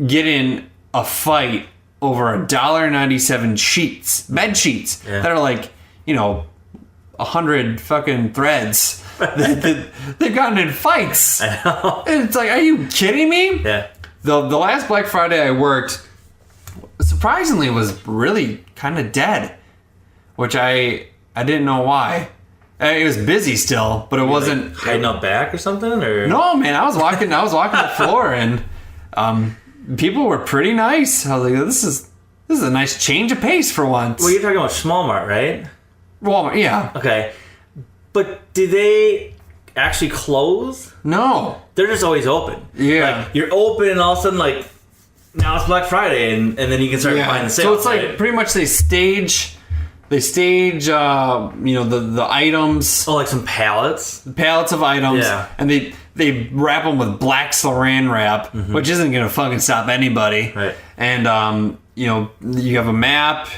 get in a fight over $1.97 sheets, bed sheets that are like, 100 fucking threads. They've gotten in fights. I know. And it's like, are you kidding me? Yeah. The last Black Friday I worked, surprisingly, was really kind of dead, which I didn't know why. It was busy still, but it wasn't Hiding out back or something? Or No, man, I was walking the floor, and people were pretty nice. I was like, this is a nice change of pace for once. Well, you're talking about Small Mart, right? Walmart, yeah. Okay. But do they actually close? No. They're just always open. Yeah. Like, you're open and all of a sudden, like, now it's Black Friday and then you can start buying the sales. So it's like right? pretty much they stage the items, Oh, like some pallets? pallets of items, Yeah. and they wrap them with black saran wrap, which isn't gonna fucking stop anybody. Right. And you have a map.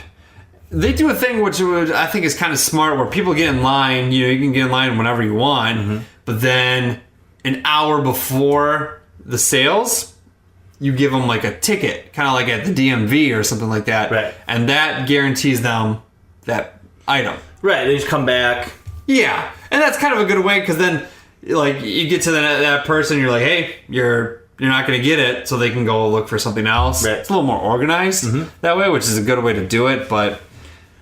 They do a thing which I think is kind of smart, where people get in line. You can get in line whenever you want, but then an hour before the sales, you give them like a ticket, kind of like at the DMV or something like that, Right. and that guarantees them that item. Right. They just come back. Yeah, and that's kind of a good way, because then, like, you get to that person, you're like, hey, you're not going to get it, so they can go look for something else. Right. It's a little more organized that way, which is a good way to do it. But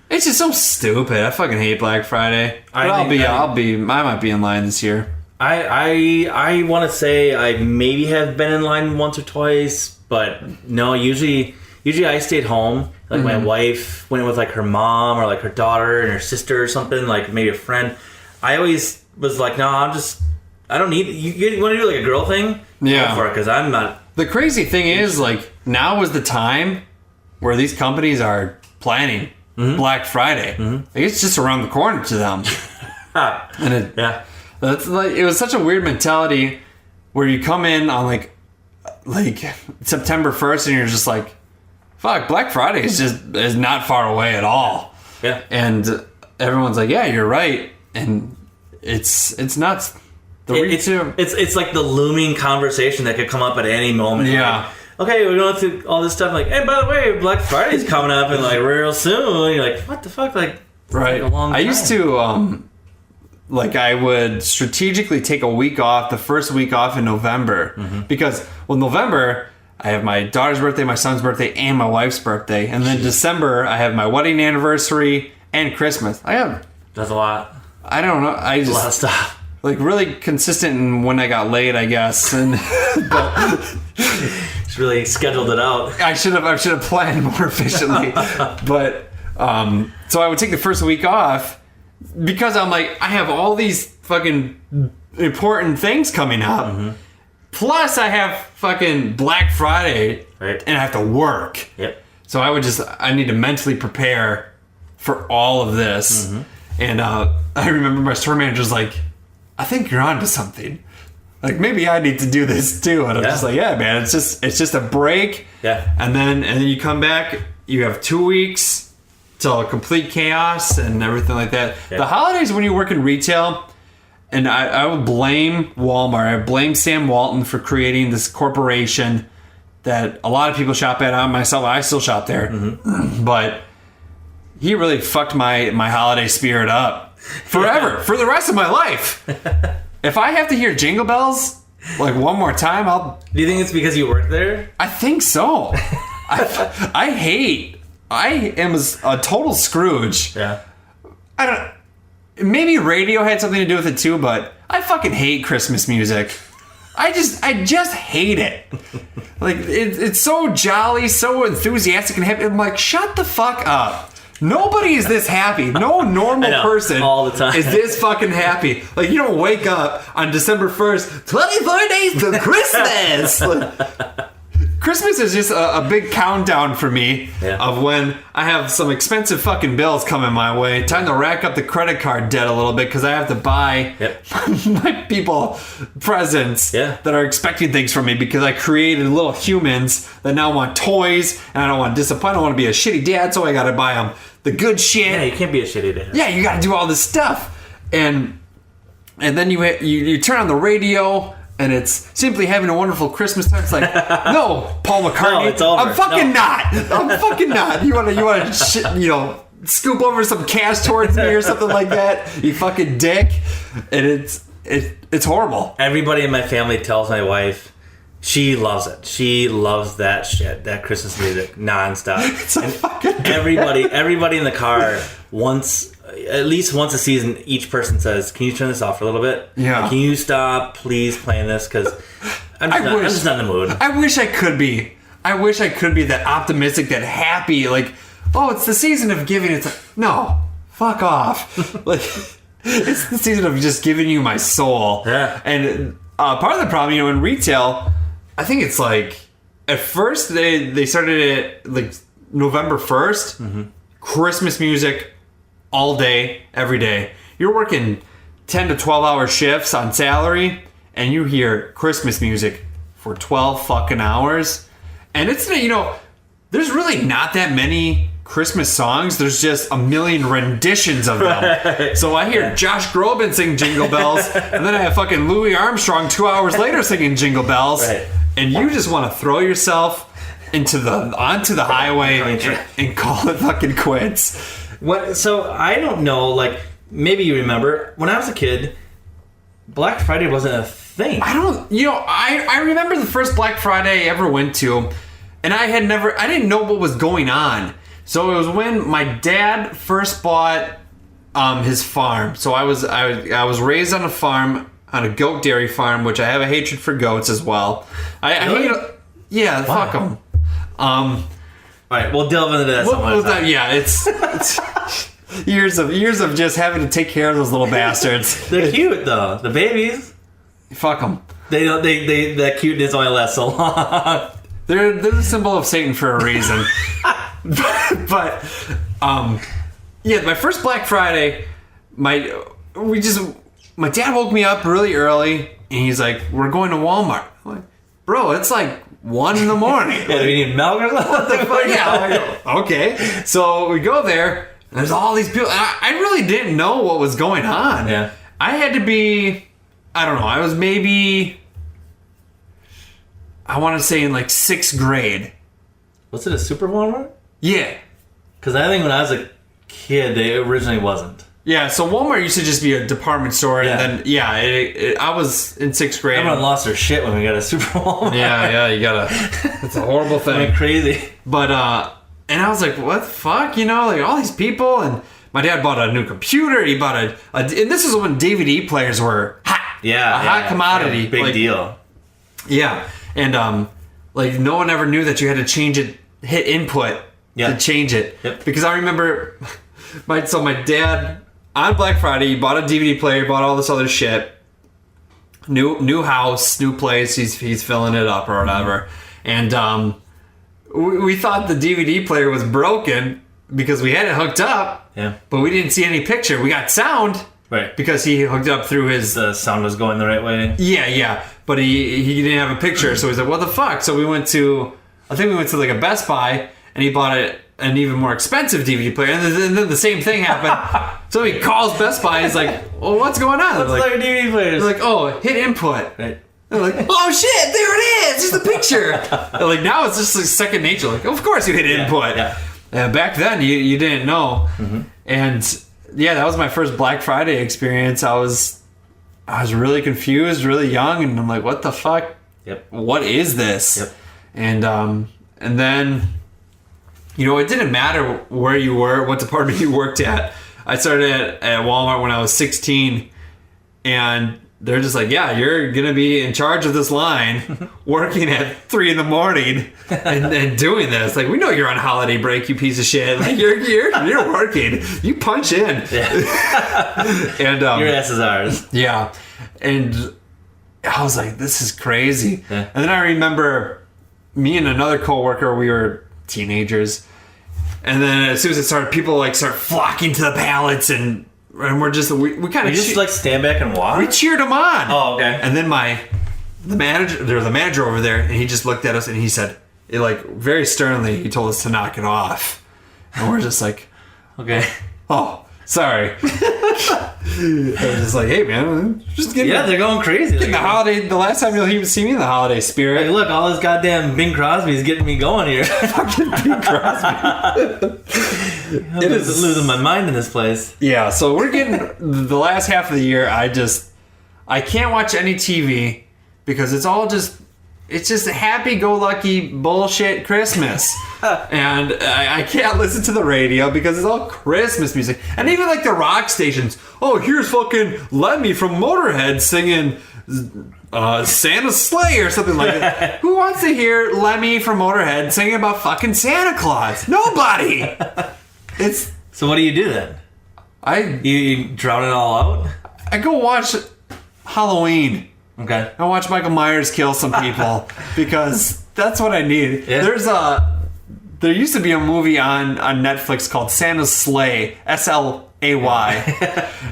it's just so stupid. I fucking hate Black Friday. But I might be in line this year. I want to say I maybe have been in line once or twice, but no, usually I stayed home. Like my wife went with like her mom or like her daughter and her sister or something, like maybe a friend. I always was like, no, I don't need, you want to do like a girl thing? Yeah. Go for it, because I'm not. The crazy thing is, like, now is the time where these companies are planning Black Friday. Like, it's just around the corner to them. And Yeah. that's like, it was such a weird mentality where you come in on like like September 1st and you're just like, fuck, Black Friday is not far away at all. Yeah. And everyone's like, yeah, you're right. And it's nuts. It's like the looming conversation that could come up at any moment. Yeah. Like, okay, we're going through all this stuff. Like, hey, by the way, Black Friday's coming up and like real soon. And you're like, what the fuck? Like, right. Like a long time. I used to I would strategically take a week off, the first week off in November, because November I have my daughter's birthday, my son's birthday, and my wife's birthday, and then December I have my wedding anniversary and Christmas. That's a lot. I don't know. I just A lot of stuff. like really consistent in when I got laid, I guess, and but Just really scheduled it out. I should have planned more efficiently, but so I would take the first week off because I'm like, I have all these fucking important things coming up. Plus I have fucking Black Friday, Right. and I have to work. Yep. So I need to mentally prepare for all of this. And I remember my store manager's like, I think you're onto something. Like, maybe I need to do this too. And I'm just like, yeah, man, it's just a break. Yeah. And then you come back, you have 2 weeks till complete chaos and everything like that. Yeah. The holidays when you work in retail, and I would blame Walmart. I blame Sam Walton for creating this corporation that a lot of people shop at. Myself, I still shop there. But he really fucked my holiday spirit up forever, for the rest of my life. If I have to hear Jingle Bells like one more time, Do you think it's because you work there? I think so. I am a total Scrooge. Yeah. I don't. Maybe radio had something to do with it too, but I fucking hate Christmas music. I just hate it. Like it's so jolly, so enthusiastic and happy. I'm like, shut the fuck up. Nobody is this happy. No normal person all the time is this fucking happy. Like, you don't wake up on December 1st, 24 days to Christmas. Like, Christmas is just a big countdown for me of when I have some expensive fucking bills coming my way. Time to rack up the credit card debt a little bit because I have to buy my people presents that are expecting things from me because I created little humans that now want toys and I don't want to disappoint. I don't want to be a shitty dad, so I got to buy them the good shit. Yeah, you can't be a shitty dad. Yeah, you got to do all this stuff. And then you turn on the radio and it's simply having a wonderful Christmas time. It's like, no, Paul McCartnney. No, it's over. I'm fucking not. I'm fucking not. You want to scoop over some cash towards me or something like that? You fucking dick. And it's horrible. Everybody in my family tells my wife she loves it. She loves that shit, that Christmas music, nonstop. And everybody in the car at least once a season, each person says, "Can you turn this off for a little bit? Yeah. Like, can you stop, please, playing this? Because I'm just not in the mood." I wish I could be. I wish I could be that optimistic, that happy. Like, oh, it's the season of giving. It's like, no, fuck off. Like, it's the season of just giving you my soul. Yeah. And part of the problem, in retail, I think it's like at first they started it like November 1st, Christmas music. All day, every day. You're working 10 to 12 hour shifts on salary and you hear Christmas music for 12 fucking hours. And it's, there's really not that many Christmas songs. There's just a million renditions of them. Right. So I hear Josh Groban sing Jingle Bells and then I have fucking Louis Armstrong 2 hours later singing Jingle Bells. Right. And you just want to throw yourself onto the highway and call it fucking quits. So I don't know, like, maybe you remember, when I was a kid, Black Friday wasn't a thing. I remember the first Black Friday I ever went to, and I didn't know what was going on. So it was when my dad first bought his farm. So I was raised on a farm, on a goat dairy farm, which I have a hatred for goats as well. I hate. Yeah, fuck them. All right, we'll delve into that. Yeah, it's years of just having to take care of those little bastards. They're cute though, the babies. Fuck them. That cuteness only lasts so long. They're the symbol of Satan for a reason. but my first Black Friday, my dad woke me up really early and he's like, "We're going to Walmart." I'm like, bro, it's like 1 in the morning. Yeah, do we need milk or something? What the fuck? Yeah. Okay. So we go there, and there's all these people. I really didn't know what was going on. Yeah. I had to be, I don't know, I was maybe, I want to say in like 6th grade. Was it a Super Walmart? Yeah. Because I think when I was a kid, they originally wasn't. Yeah, so Walmart used to just be a department store, and then, I was in 6th grade. Everyone lost their shit when we got a Super Walmart. Yeah, you gotta, it's a horrible thing. Went crazy. But, and I was like, what the fuck, you know, like all these people, and my dad bought a new computer, he bought and this is when DVD players were hot. Yeah. A hot commodity. Yeah, big deal. Yeah, and, like, no one ever knew that you had to change it, hit input to change it. Yep. Because I remember, my dad, on Black Friday, he bought a DVD player, bought all this other shit. New house, new place, he's filling it up or whatever. And we thought the DVD player was broken because we had it hooked up. Yeah. But we didn't see any picture. We got sound. Right. Because he hooked up through his... The sound was going the right way. Yeah. But he didn't have a picture, so he's like, what the fuck? So we went to like a Best Buy, and he bought an even more expensive DVD player, and then the same thing happened. So he calls Best Buy, he's like, well, what's going on? What's like a DVD player? They're like, oh, hit input. Right. They're like, oh shit, there it is, there's the picture. They're like, now it's just like second nature. Like, of course you hit input. Yeah. Back then, you didn't know. Mm-hmm. And yeah, that was my first Black Friday experience. I was really confused, really young, and I'm like, what the fuck? Yep. What is this? Yep. And then, you know, it didn't matter where you were, what department you worked at. I started at Walmart when I was 16, and they're just like, yeah, you're going to be in charge of this line, working at 3 in the morning and doing this. Like, we know you're on holiday break, you piece of shit. Like, you're working. You punch in. Yeah. And your ass is ours. Yeah. And I was like, this is crazy. Yeah. And then I remember me and another coworker, we were teenagers. And then as soon as it started, people like start flocking to the pallets, and we're just we kind of just like stand back and watch. We cheered them on. Oh, okay. And then the manager over there, and he just looked at us and he said, very sternly, he told us to knock it off. And we're just like, okay. Oh, sorry. I was just like, hey man, just getting they're going crazy. the holiday. The last time you'll even see me in the holiday spirit. Like, look, all this goddamn Bing Crosby's getting me going here. Fucking Bing Crosby. I'm losing my mind in this place. Yeah, so we're getting the last half of the year. I can't watch any TV because it's just a happy-go-lucky bullshit Christmas. And I can't listen to the radio because it's all Christmas music. And even like the rock stations. Oh, here's fucking Lemmy from Motorhead singing Santa's Sleigh or something like that. Who wants to hear Lemmy from Motorhead singing about fucking Santa Claus? Nobody! So what do you do then? You drown it all out? I go watch Halloween. Okay. I watch Michael Myers kill some people because that's what I need. Yeah. There used to be a movie on Netflix called Santa's Sleigh, SLAY,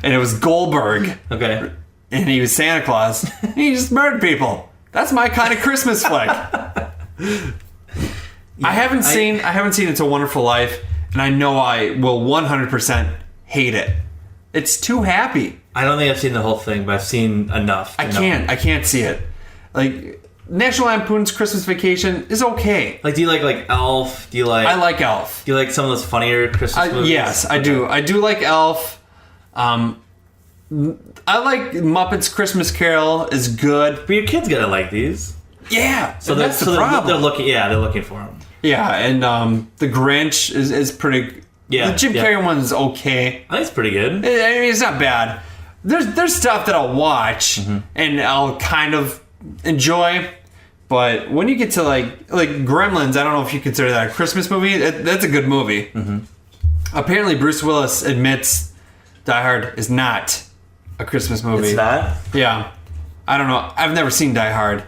and it was Goldberg. Okay. And he was Santa Claus. And he just murdered people. That's my kind of Christmas flick. I haven't seen It's a Wonderful Life, and I know I will 100% hate it. It's too happy. I don't think I've seen the whole thing, but I've seen enough. I can't see it. Like, National Lampoon's Christmas Vacation is okay. Like, do you like Elf? I like Elf. Do you like some of those funnier Christmas movies? Yes, I do. I do like Elf. I like Muppets Christmas Carol is good. But your kids gotta like these. Yeah, so that's the problem. They're looking for them. Yeah, and the Grinch is pretty. Yeah, the Jim Carrey one is okay. I think it's pretty good. I mean, it's not bad. There's stuff that I'll watch and I'll kind of enjoy, but when you get to like Gremlins, I don't know if you consider that a Christmas movie. That's a good movie. Mm-hmm. Apparently, Bruce Willis admits Die Hard is not a Christmas movie. It's not? Yeah. I don't know. I've never seen Die Hard.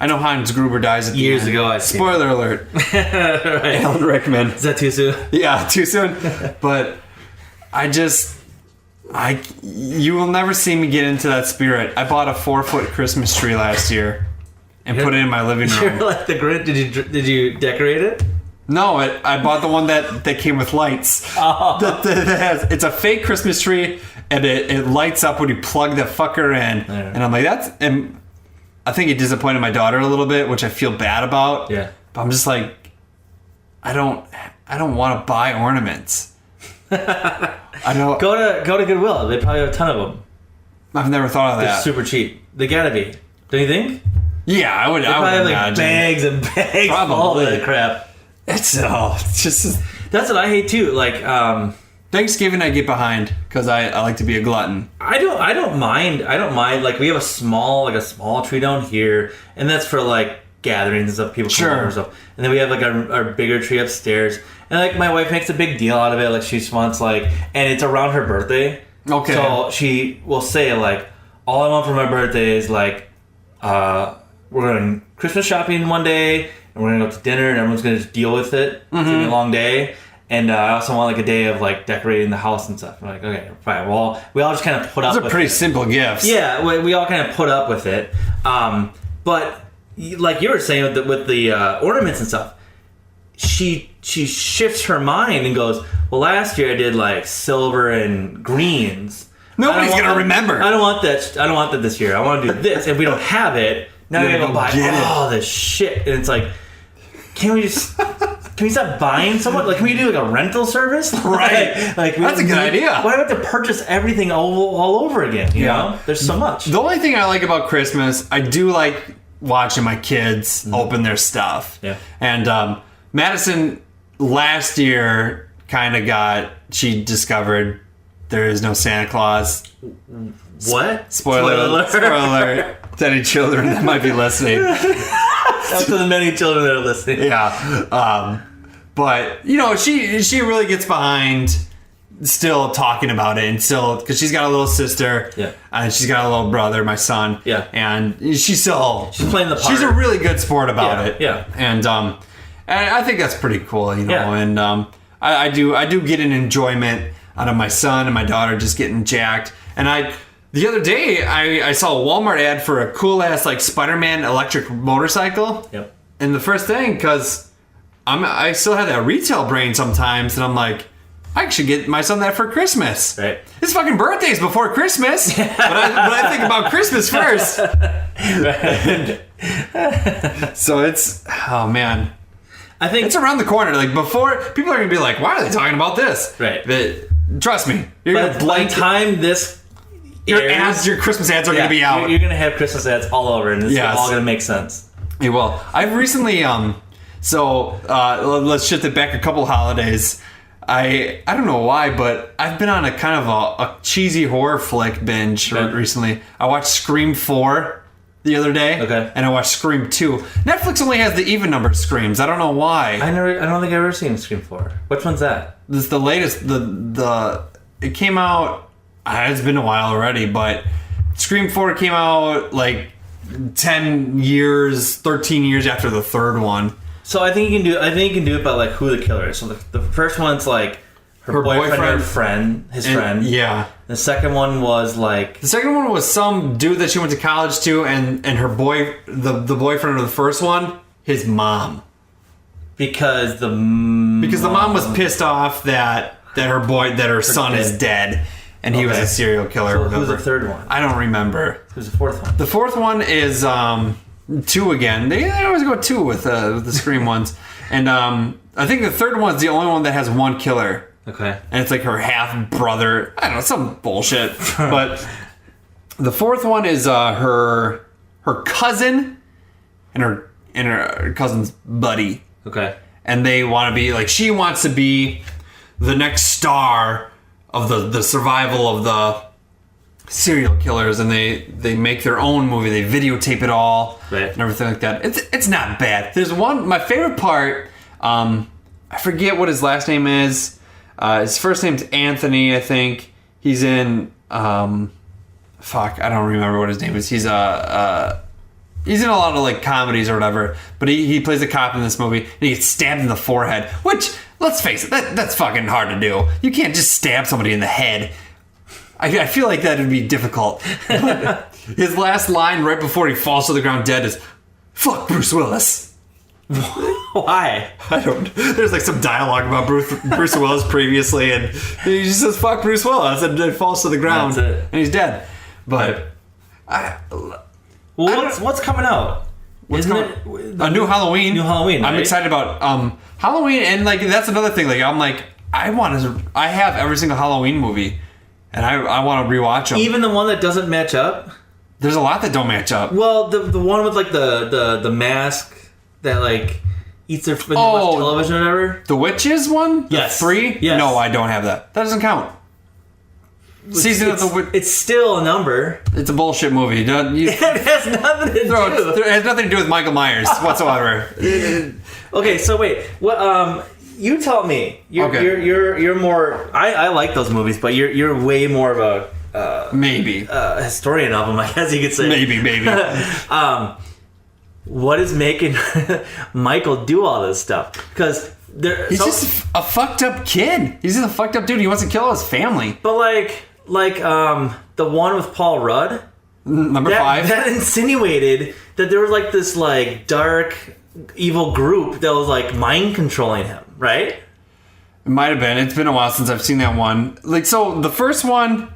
I know Hans Gruber dies at the years end. ago. Spoiler alert. Right. Alan Rickman. Is that too soon? Yeah, too soon. But you will never see me get into that spirit. I bought a 4-foot Christmas tree last year. and put it in my living room. You're like the Grinch. Did you decorate it? No, I bought the one that came with lights. Oh. It's a fake Christmas tree, and it lights up when you plug the fucker in. Yeah. And I'm like, and I think it disappointed my daughter a little bit, which I feel bad about. Yeah. But I'm just like, I don't want to buy ornaments. I don't. Go to Goodwill. They probably have a ton of them. I've never thought of They're that. super cheap. They gotta be. Don't you think? Yeah, I would. They I probably would have like imagine. bags and bags of all Probably. that crap. It's just That's what I hate too. Like, Thanksgiving I get behind because I like to be a glutton. I don't mind. Like, we have a small tree down here, and that's for like gatherings and stuff. People come over and stuff. And then we have like our bigger tree upstairs, and like my wife makes a big deal out of it. Like, she just wants and it's around her birthday. Okay. So she will say like, all I want for my birthday is like, we're going Christmas shopping one day, and we're gonna go to dinner, and everyone's gonna just deal with it. It's gonna be a long day. And I also want like a day of like decorating the house and stuff. I'm like, okay, fine. Well, we all just kind of put up Those are with pretty it. simple gifts. Yeah, we all kind of put up with it. But like you were saying with the ornaments and stuff, she shifts her mind and goes, well, last year I did like silver and greens. Nobody's gonna remember. I don't want that. I don't want that this year. I want to do this. If we don't have it, now Yeah, we're gonna go buy get it. all this shit. And it's like, can we stop buying someone? Like, can we do like a rental service? Right. Like That's a good idea. Why do we have to purchase everything all over again? You know, there's so much. The only thing I like about Christmas, I do like watching my kids open their stuff. Yeah. And Madison last year she discovered there is no Santa Claus. What? Spoiler alert to any children that might be listening. That's to the many children that are listening. Yeah. But, you know, she really gets behind still talking about it, and still, because she's got a little sister. Yeah. And she's got a little brother, my son. Yeah. And she's playing the part. She's a really good sport about Yeah, it. yeah. And I think that's pretty cool, you know. Yeah. And I do get an enjoyment out of my son and my daughter just getting jacked. And the other day I saw a Walmart ad for a cool ass like Spider-Man electric motorcycle. Yep. And the first thing, because I still have that retail brain sometimes, and I'm like, I should get my son that for Christmas. Right. His fucking birthday's before Christmas, but I think about Christmas first. So it's, oh man, I think it's around the corner. Like, before, people are gonna be like, why are they talking about this? Right. But trust me, you're by gonna the blank. time this Your Christmas ads are gonna be out. You're gonna have Christmas ads all over, and it's Yes. all gonna make sense. Hey, well, I've recently let's shift it back a couple holidays. I don't know why, but I've been on a kind of a cheesy horror flick binge Okay. recently. I watched Scream 4 the other day. Okay. And I watched Scream 2. Netflix only has the even numbered Screams. I don't know why. I don't think I've ever seen Scream 4. Which one's that? This is the latest. It came out. It's been a while already, but Scream 4 came out like 13 years after the third one. So I think you can do it by like who the killer is. So the first one's like her boyfriend, his friend. Yeah. The second one was like The second one was some dude that she went to college to, and her the boyfriend of the first one, his mom. because the mom was pissed off that her son is dead, and he was Okay. a serial killer. So or who's whatever. the third one? I don't remember. Who's the fourth one? The fourth one is 2 again. They always go 2 with the Scream ones, and I think the third one's the only one that has one killer. Okay. And it's like her half brother. I don't know, some bullshit. But the fourth one is her cousin and her cousin's buddy. Okay. And they want to be like, she wants to be the next star of the survival of the serial killers, and they make their own movie. They videotape it all, Right. and everything like that. It's not bad. There's my favorite part. I forget what his last name is. His first name's Anthony, I think. He's in I don't remember what his name is. He's in a lot of like comedies or whatever, but he plays a cop in this movie, and he gets stabbed in the forehead, which, let's face it, that's fucking hard to do. You can't just stab somebody in the head. I feel like that would be difficult. But his last line right before he falls to the ground dead is, fuck Bruce Willis. Why? I don't. There's like some dialogue about Bruce Willis previously, and he just says "fuck Bruce Willis" and it falls to the ground, That's it. and he's dead. But What's coming out? Isn't it a new Halloween? New Halloween. I'm right? excited about Halloween, and like that's another thing. Like I'm like I have every single Halloween movie, and I want to rewatch them. Even the one that doesn't match up. There's a lot that don't match up. Well, the one with like the mask that like eats their when they watch television or whatever. The Witches one? Yes. The 3? Yes. No, I don't have that. That doesn't count. Season of the Witch. It's still a number. It's a bullshit movie. It has nothing to do. It has nothing to do with Michael Myers whatsoever. Okay, so wait. What? You tell me. You're more. I like those movies, but you're way more of a Maybe. historian of them, I guess you could say. Maybe. What is making Michael do all this stuff? Because He's just a fucked up kid. He's just a fucked up dude. He wants to kill his family. But like the one with Paul Rudd. Number 5. That insinuated that there was like this like dark evil group that was like mind controlling him, right? It might have been. It's been a while since I've seen that one. Like, so the first one,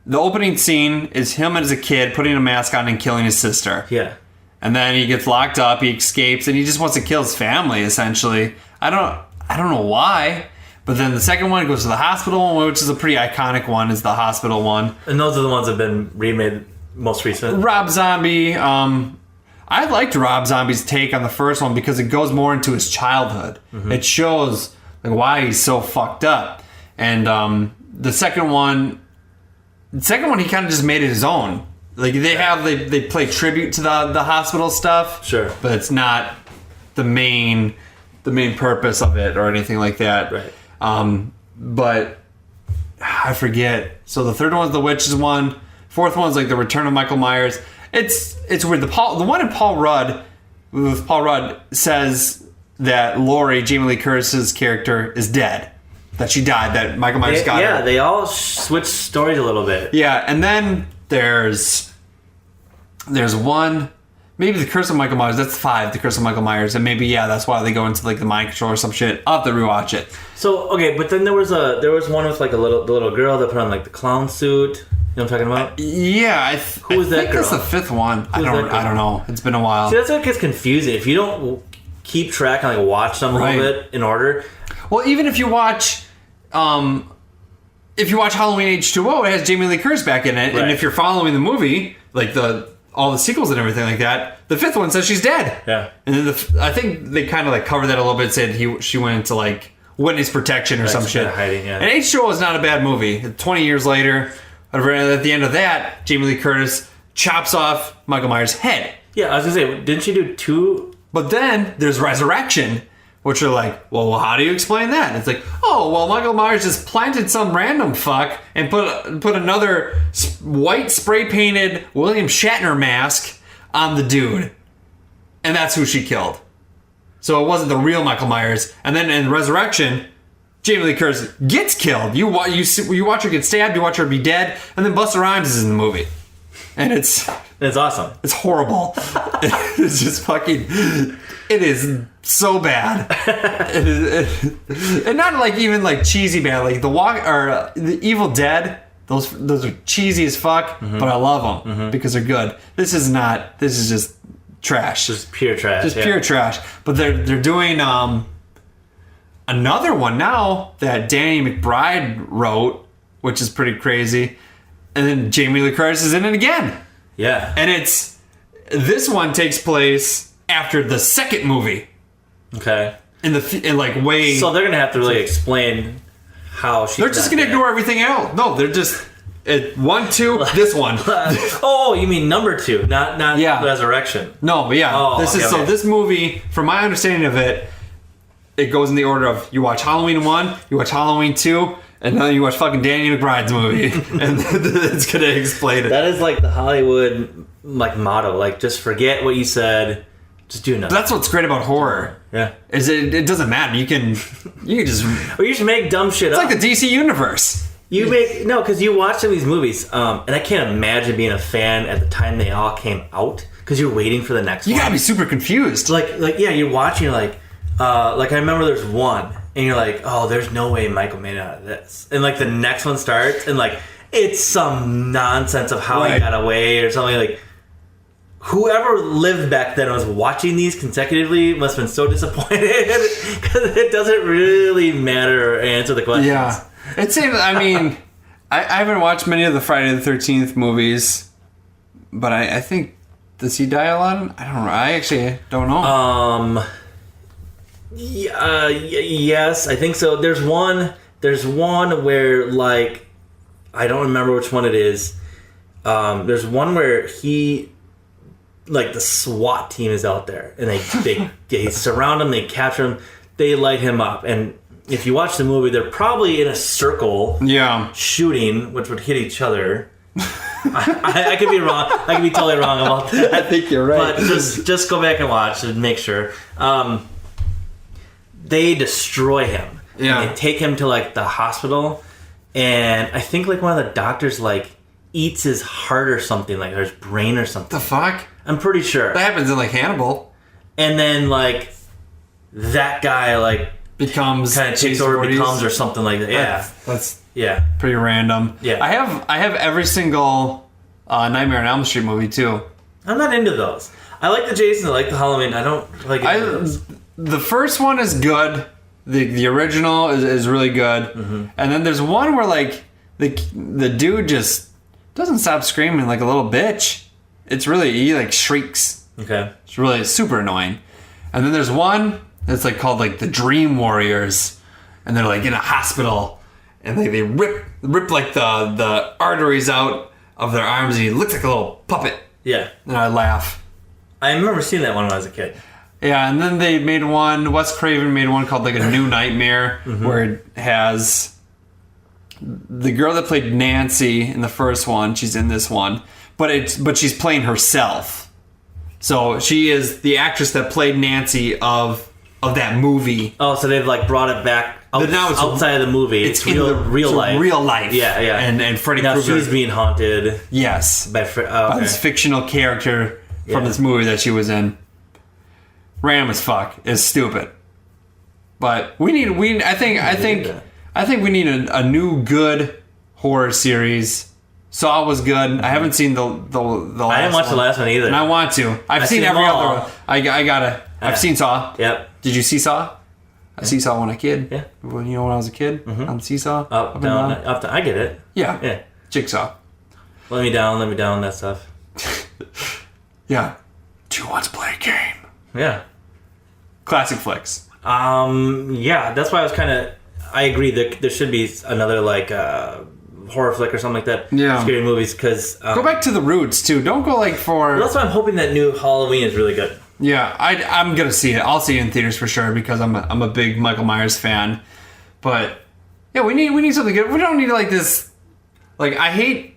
the opening scene is him as a kid putting a mask on and killing his sister. Yeah. And then he gets locked up, he escapes, and he just wants to kill his family, essentially. I don't know why. But then the second one goes to the hospital, which is a pretty iconic one, is the hospital one. And those are the ones that have been remade most recent. Rob Zombie. I liked Rob Zombie's take on the first one because it goes more into his childhood. Mm-hmm. It shows like why he's so fucked up. And the second one he kind of just made it his own. Like they play tribute to the hospital stuff. Sure. But it's not the main purpose of it or anything like that. Right. But I forget. So the third one's the Witches one. Fourth one's like the Return of Michael Myers. It's weird. The one in Paul Rudd says that Laurie, Jamie Lee Curtis's character, is dead. That she died. That Michael Myers got her. Yeah, they all switch stories a little bit. Yeah, and then there's one. Maybe the Curse of Michael Myers. That's 5. The Curse of Michael Myers, and maybe that's why they go into like the mind control or some shit. I'll have to rewatch it. So okay, but then there was one with like the little girl that put on like the clown suit. You know what I'm talking about? Yeah, Who was that think girl? that's the 5th one. I don't know. It's been a while. See, that's what gets confusing. If you don't keep track and like watch them a little bit in order. Well, even if you watch Halloween H2O, it has Jamie Lee Curtis back in it, Right. and if you're following the movie, like all the sequels and everything like that, the 5th one says she's dead. Yeah. And then I think they kind of like covered that a little bit, said she went into like witness protection or some shit. Hiding, yeah. And H2O is not a bad movie. 20 years later, at the end of that, Jamie Lee Curtis chops off Michael Myers' head. Yeah, I was gonna say, didn't she do 2? But then there's Resurrection, which are like, well, how do you explain that? And it's like, oh, well, Michael Myers just planted some random fuck and put another white spray-painted William Shatner mask on the dude. And that's who she killed. So it wasn't the real Michael Myers. And then in Resurrection, Jamie Lee Curtis gets killed. You watch her get stabbed, you watch her be dead, and then Busta Rhymes is in the movie. And it's awesome. It's horrible. It's just fucking... It is so bad. And not like even like cheesy bad. Like the Evil Dead, those are cheesy as fuck, but I love them because they're good. This is just trash. Just pure trash. Just pure trash. But they're doing another one now that Danny McBride wrote, which is pretty crazy. And then Jamie Lee Curtis is in it again. Yeah. And this one takes place after the second movie. Okay. So they're gonna have to really explain how she. They're just gonna ignore everything else. No, they're just 1, 2. This one. Oh, you mean number 2, not Resurrection? No, but yeah. Oh, So this movie, from my understanding of it, it goes in the order of you watch Halloween 1, you watch Halloween 2, and then you watch fucking Danny McBride's movie, and it's gonna explain it. That is like the Hollywood like motto. Like, just forget what you said. Just do nothing. That's what's great about horror. Yeah. Is it doesn't matter. You can just... Or you should make dumb shit It's up. like the DC universe. Because you watch some of these movies, and I can't imagine being a fan at the time they all came out, because you're waiting for the next one. You gotta be super confused. You're watching, you're like I remember there's one, and you're like, oh, there's no way Michael made it out of this. And like the next one starts, and like it's some nonsense of how he got away or something. Like whoever lived back then and was watching these consecutively must have been so disappointed because it doesn't really matter or answer the questions. Yeah. It seems, I mean, I haven't watched many of the Friday the 13th movies, but I think, does he die a lot? I don't know. I actually don't know. Yes, I think so. There's one where, like, I don't remember which one it is. There's one where he, like, the SWAT team is out there, and they surround him, they capture him, they light him up, and if you watch the movie, they're probably in a circle shooting, which would hit each other. I could be wrong. I could be totally wrong about that. I think you're right. But just go back and watch and make sure. They destroy him. Yeah. And they take him to like the hospital, and I think like one of the doctors like eats his heart or something, like or his brain or something. The fuck? I'm pretty sure. That happens in like Hannibal. And then like that guy like becomes kind of takes over, becomes or something like that. Yeah, that's yeah, pretty random. Yeah, I have every single Nightmare on Elm Street movie too. I'm not into those. I like the Jason. I like the Halloween. I don't like. The first one is good. The original is really good. Mm-hmm. And then there's one where like the dude just doesn't stop screaming like a little bitch. It's really he like shrieks. Okay, it's really super annoying. And then there's one. It's like called like the Dream Warriors, and they're like in a hospital, and they rip like the arteries out of their arms, and he looks like a little puppet. Yeah, and I laugh. I remember seeing that one when I was a kid. Yeah, and then they made one. Wes Craven made one called like A New Nightmare, where it has the girl that played Nancy in the first one. She's in this one, but she's playing herself. So she is the actress that played Nancy of that movie. Oh, so they've like brought it back now it's outside of the movie. It's real, in the real life. Real life. Yeah, yeah. And Freddy Krueger. Now she's being haunted. Yes. By this fictional character from this movie that she was in. Random as fuck. Is stupid. But I think we need a new good horror series. Saw was good. I haven't seen the last one. I didn't watch the last one either. And I want to. I've seen every other one. I gotta. I've seen Saw. Yep. Did you see Saw? I see Saw when I was a kid. Yeah. When I was a kid on Seesaw. Up, down, up, down. I get it. Yeah. Yeah. Jigsaw. Let me down, that stuff. Yeah. Do you want to play a game? Yeah. Classic flicks. Yeah, that's why I agree that there should be another like horror flick or something like that. Yeah. Scary movies, because go back to the roots too. Don't go like for. Well, that's why I'm hoping that new Halloween is really good. Yeah, I'm gonna see it. I'll see it in theaters for sure because I'm a big Michael Myers fan. But yeah, we need something good. We don't need like this. Like I hate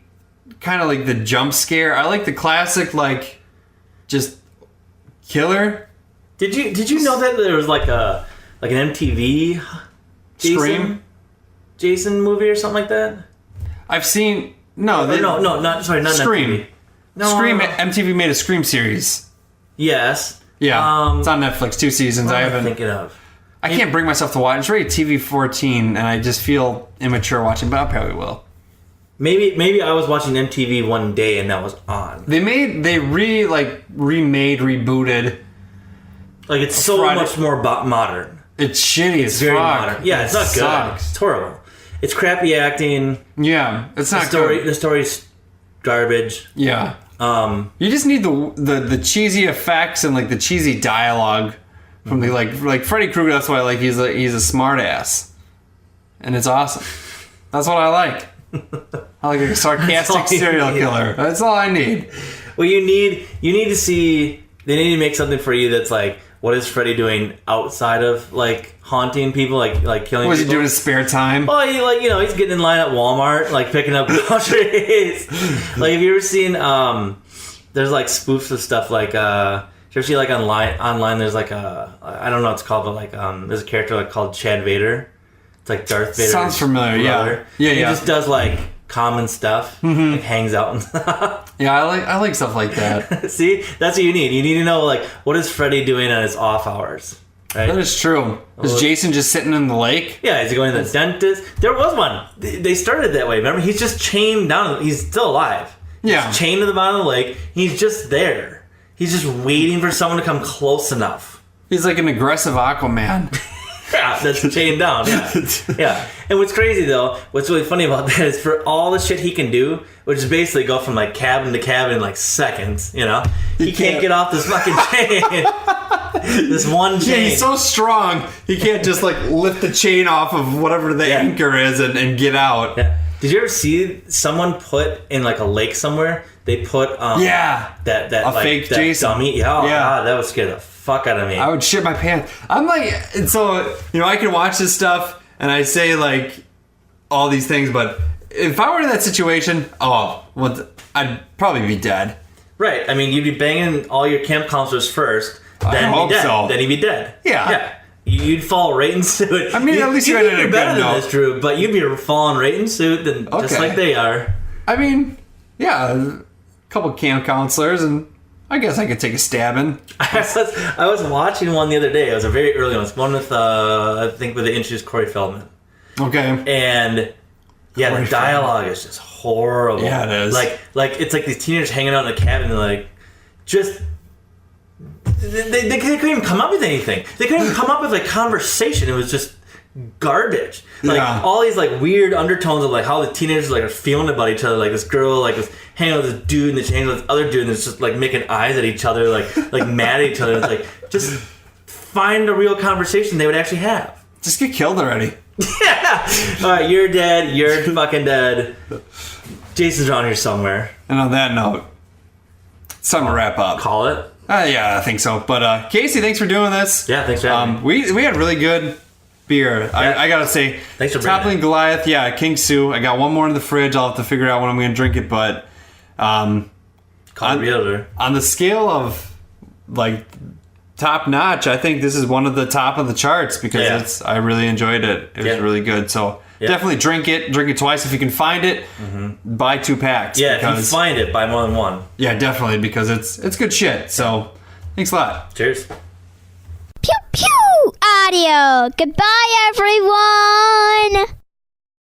kind of like the jump scare. I like the classic like just killer. Did you know that there was like an MTV Jason movie or something like that? I've seen not not Scream. MTV. No, Scream. MTV made a Scream series. Yes. Yeah, it's on Netflix. 2 seasons. What I am haven't. Thinking of. I can't bring myself to watch. It's rated TV 14, and I just feel immature watching. But I probably will. Maybe I was watching MTV one day and that was on. They rebooted. Like it's so much more modern. It's shitty. It's very fuck. modern. Yeah, it's not sucks. good. It's horrible. It's crappy acting. Yeah, it's not good. The story's garbage. Yeah. You just need the cheesy effects and like the cheesy dialogue from the like Freddy Krueger. That's why he's a smart ass, and it's awesome. That's what I like. I like a sarcastic serial killer. That's all I need. Well, you need to see. They need to make something for you that's like, what is Freddy doing outside of like haunting people, like killing? What is people? he doing in his spare time? Well, he's getting in line at Walmart, like picking up groceries. Like, have you ever seen? There's like spoofs of stuff like. You ever see like online? There's like I don't know what it's called, but like there's a character like called Chad Vader. It's like Darth Vader. Sounds familiar. Brother. Yeah. He just does like common stuff. Like hangs out and stuff. Yeah, I like stuff like that. See, that's what you need. You need to know like what is Freddy doing on his off hours. Right? That is true. Is Jason just sitting in the lake? Yeah, is he going to the dentist? There was one. They started that way. Remember, he's just chained down. He's still alive. Yeah. He's chained to the bottom of the lake. He's just there. He's just waiting for someone to come close enough. He's like an aggressive Aquaman. Yeah, that's chained down. Yeah. Yeah. And what's crazy though, what's really funny about that is for all the shit he can do, which is basically go from like cabin to cabin in like seconds, you know, he can't get off this fucking chain. This one chain. Yeah, he's so strong. He can't just like lift the chain off of whatever the anchor is and get out. Yeah. Did you ever see someone put in like a lake somewhere? They put that a like, fake that Jason dummy. Oh, God, that would scare the fuck out of me. I would shit my pants. I'm like, and so I can watch this stuff and I say like all these things, but if I were in that situation, I'd probably be dead. Right. I mean, you'd be banging all your camp counselors first. Then hope be dead. so. Then he'd be dead. Yeah. Yeah. You'd fall right in suit. I mean, at least you you'd ended be a better good than note. this, Drew. But you'd be falling right in suit, just like they are. I mean, yeah, a couple camp counselors, and I guess I could take a stabbing. I was watching one the other day. It was a very early one. It was one with I think where they introduced Corey Feldman. Okay. And yeah, Corey the dialogue is just horrible. Yeah, it is. Like it's like these teenagers hanging out in the cabin and like just. They couldn't even come up with anything. They couldn't even come up with like conversation. It was just garbage. Like all these like weird undertones of like how the teenagers like are feeling about each other. Like this girl like was hanging out with this dude and then she hanging out with this other dude and it's just like making eyes at each other like mad at each other. It's like just find a real conversation they would actually have. Just get killed already. Yeah. All right, you're dead. You're fucking dead. Jason's around here somewhere. And on that note, it's time to wrap up. Call it. Yeah, I think so. But Casey, thanks for doing this. Yeah, thanks for having me. We had really good beer. Yeah. I gotta say, thanks for Toppling Goliath. Yeah, King Sue. I got one more in the fridge. I'll have to figure out when I'm going to drink it. But call the realtor. On the scale of like top notch, I think this is one of the top of the charts because I really enjoyed it. It was really good. So. Yeah. Definitely drink it twice if you can find it. Buy 2 packs. Yeah, if you find it, buy more than one. Yeah, definitely, because it's good shit. So, thanks a lot. Cheers. Pew Pew Audio. Goodbye, everyone.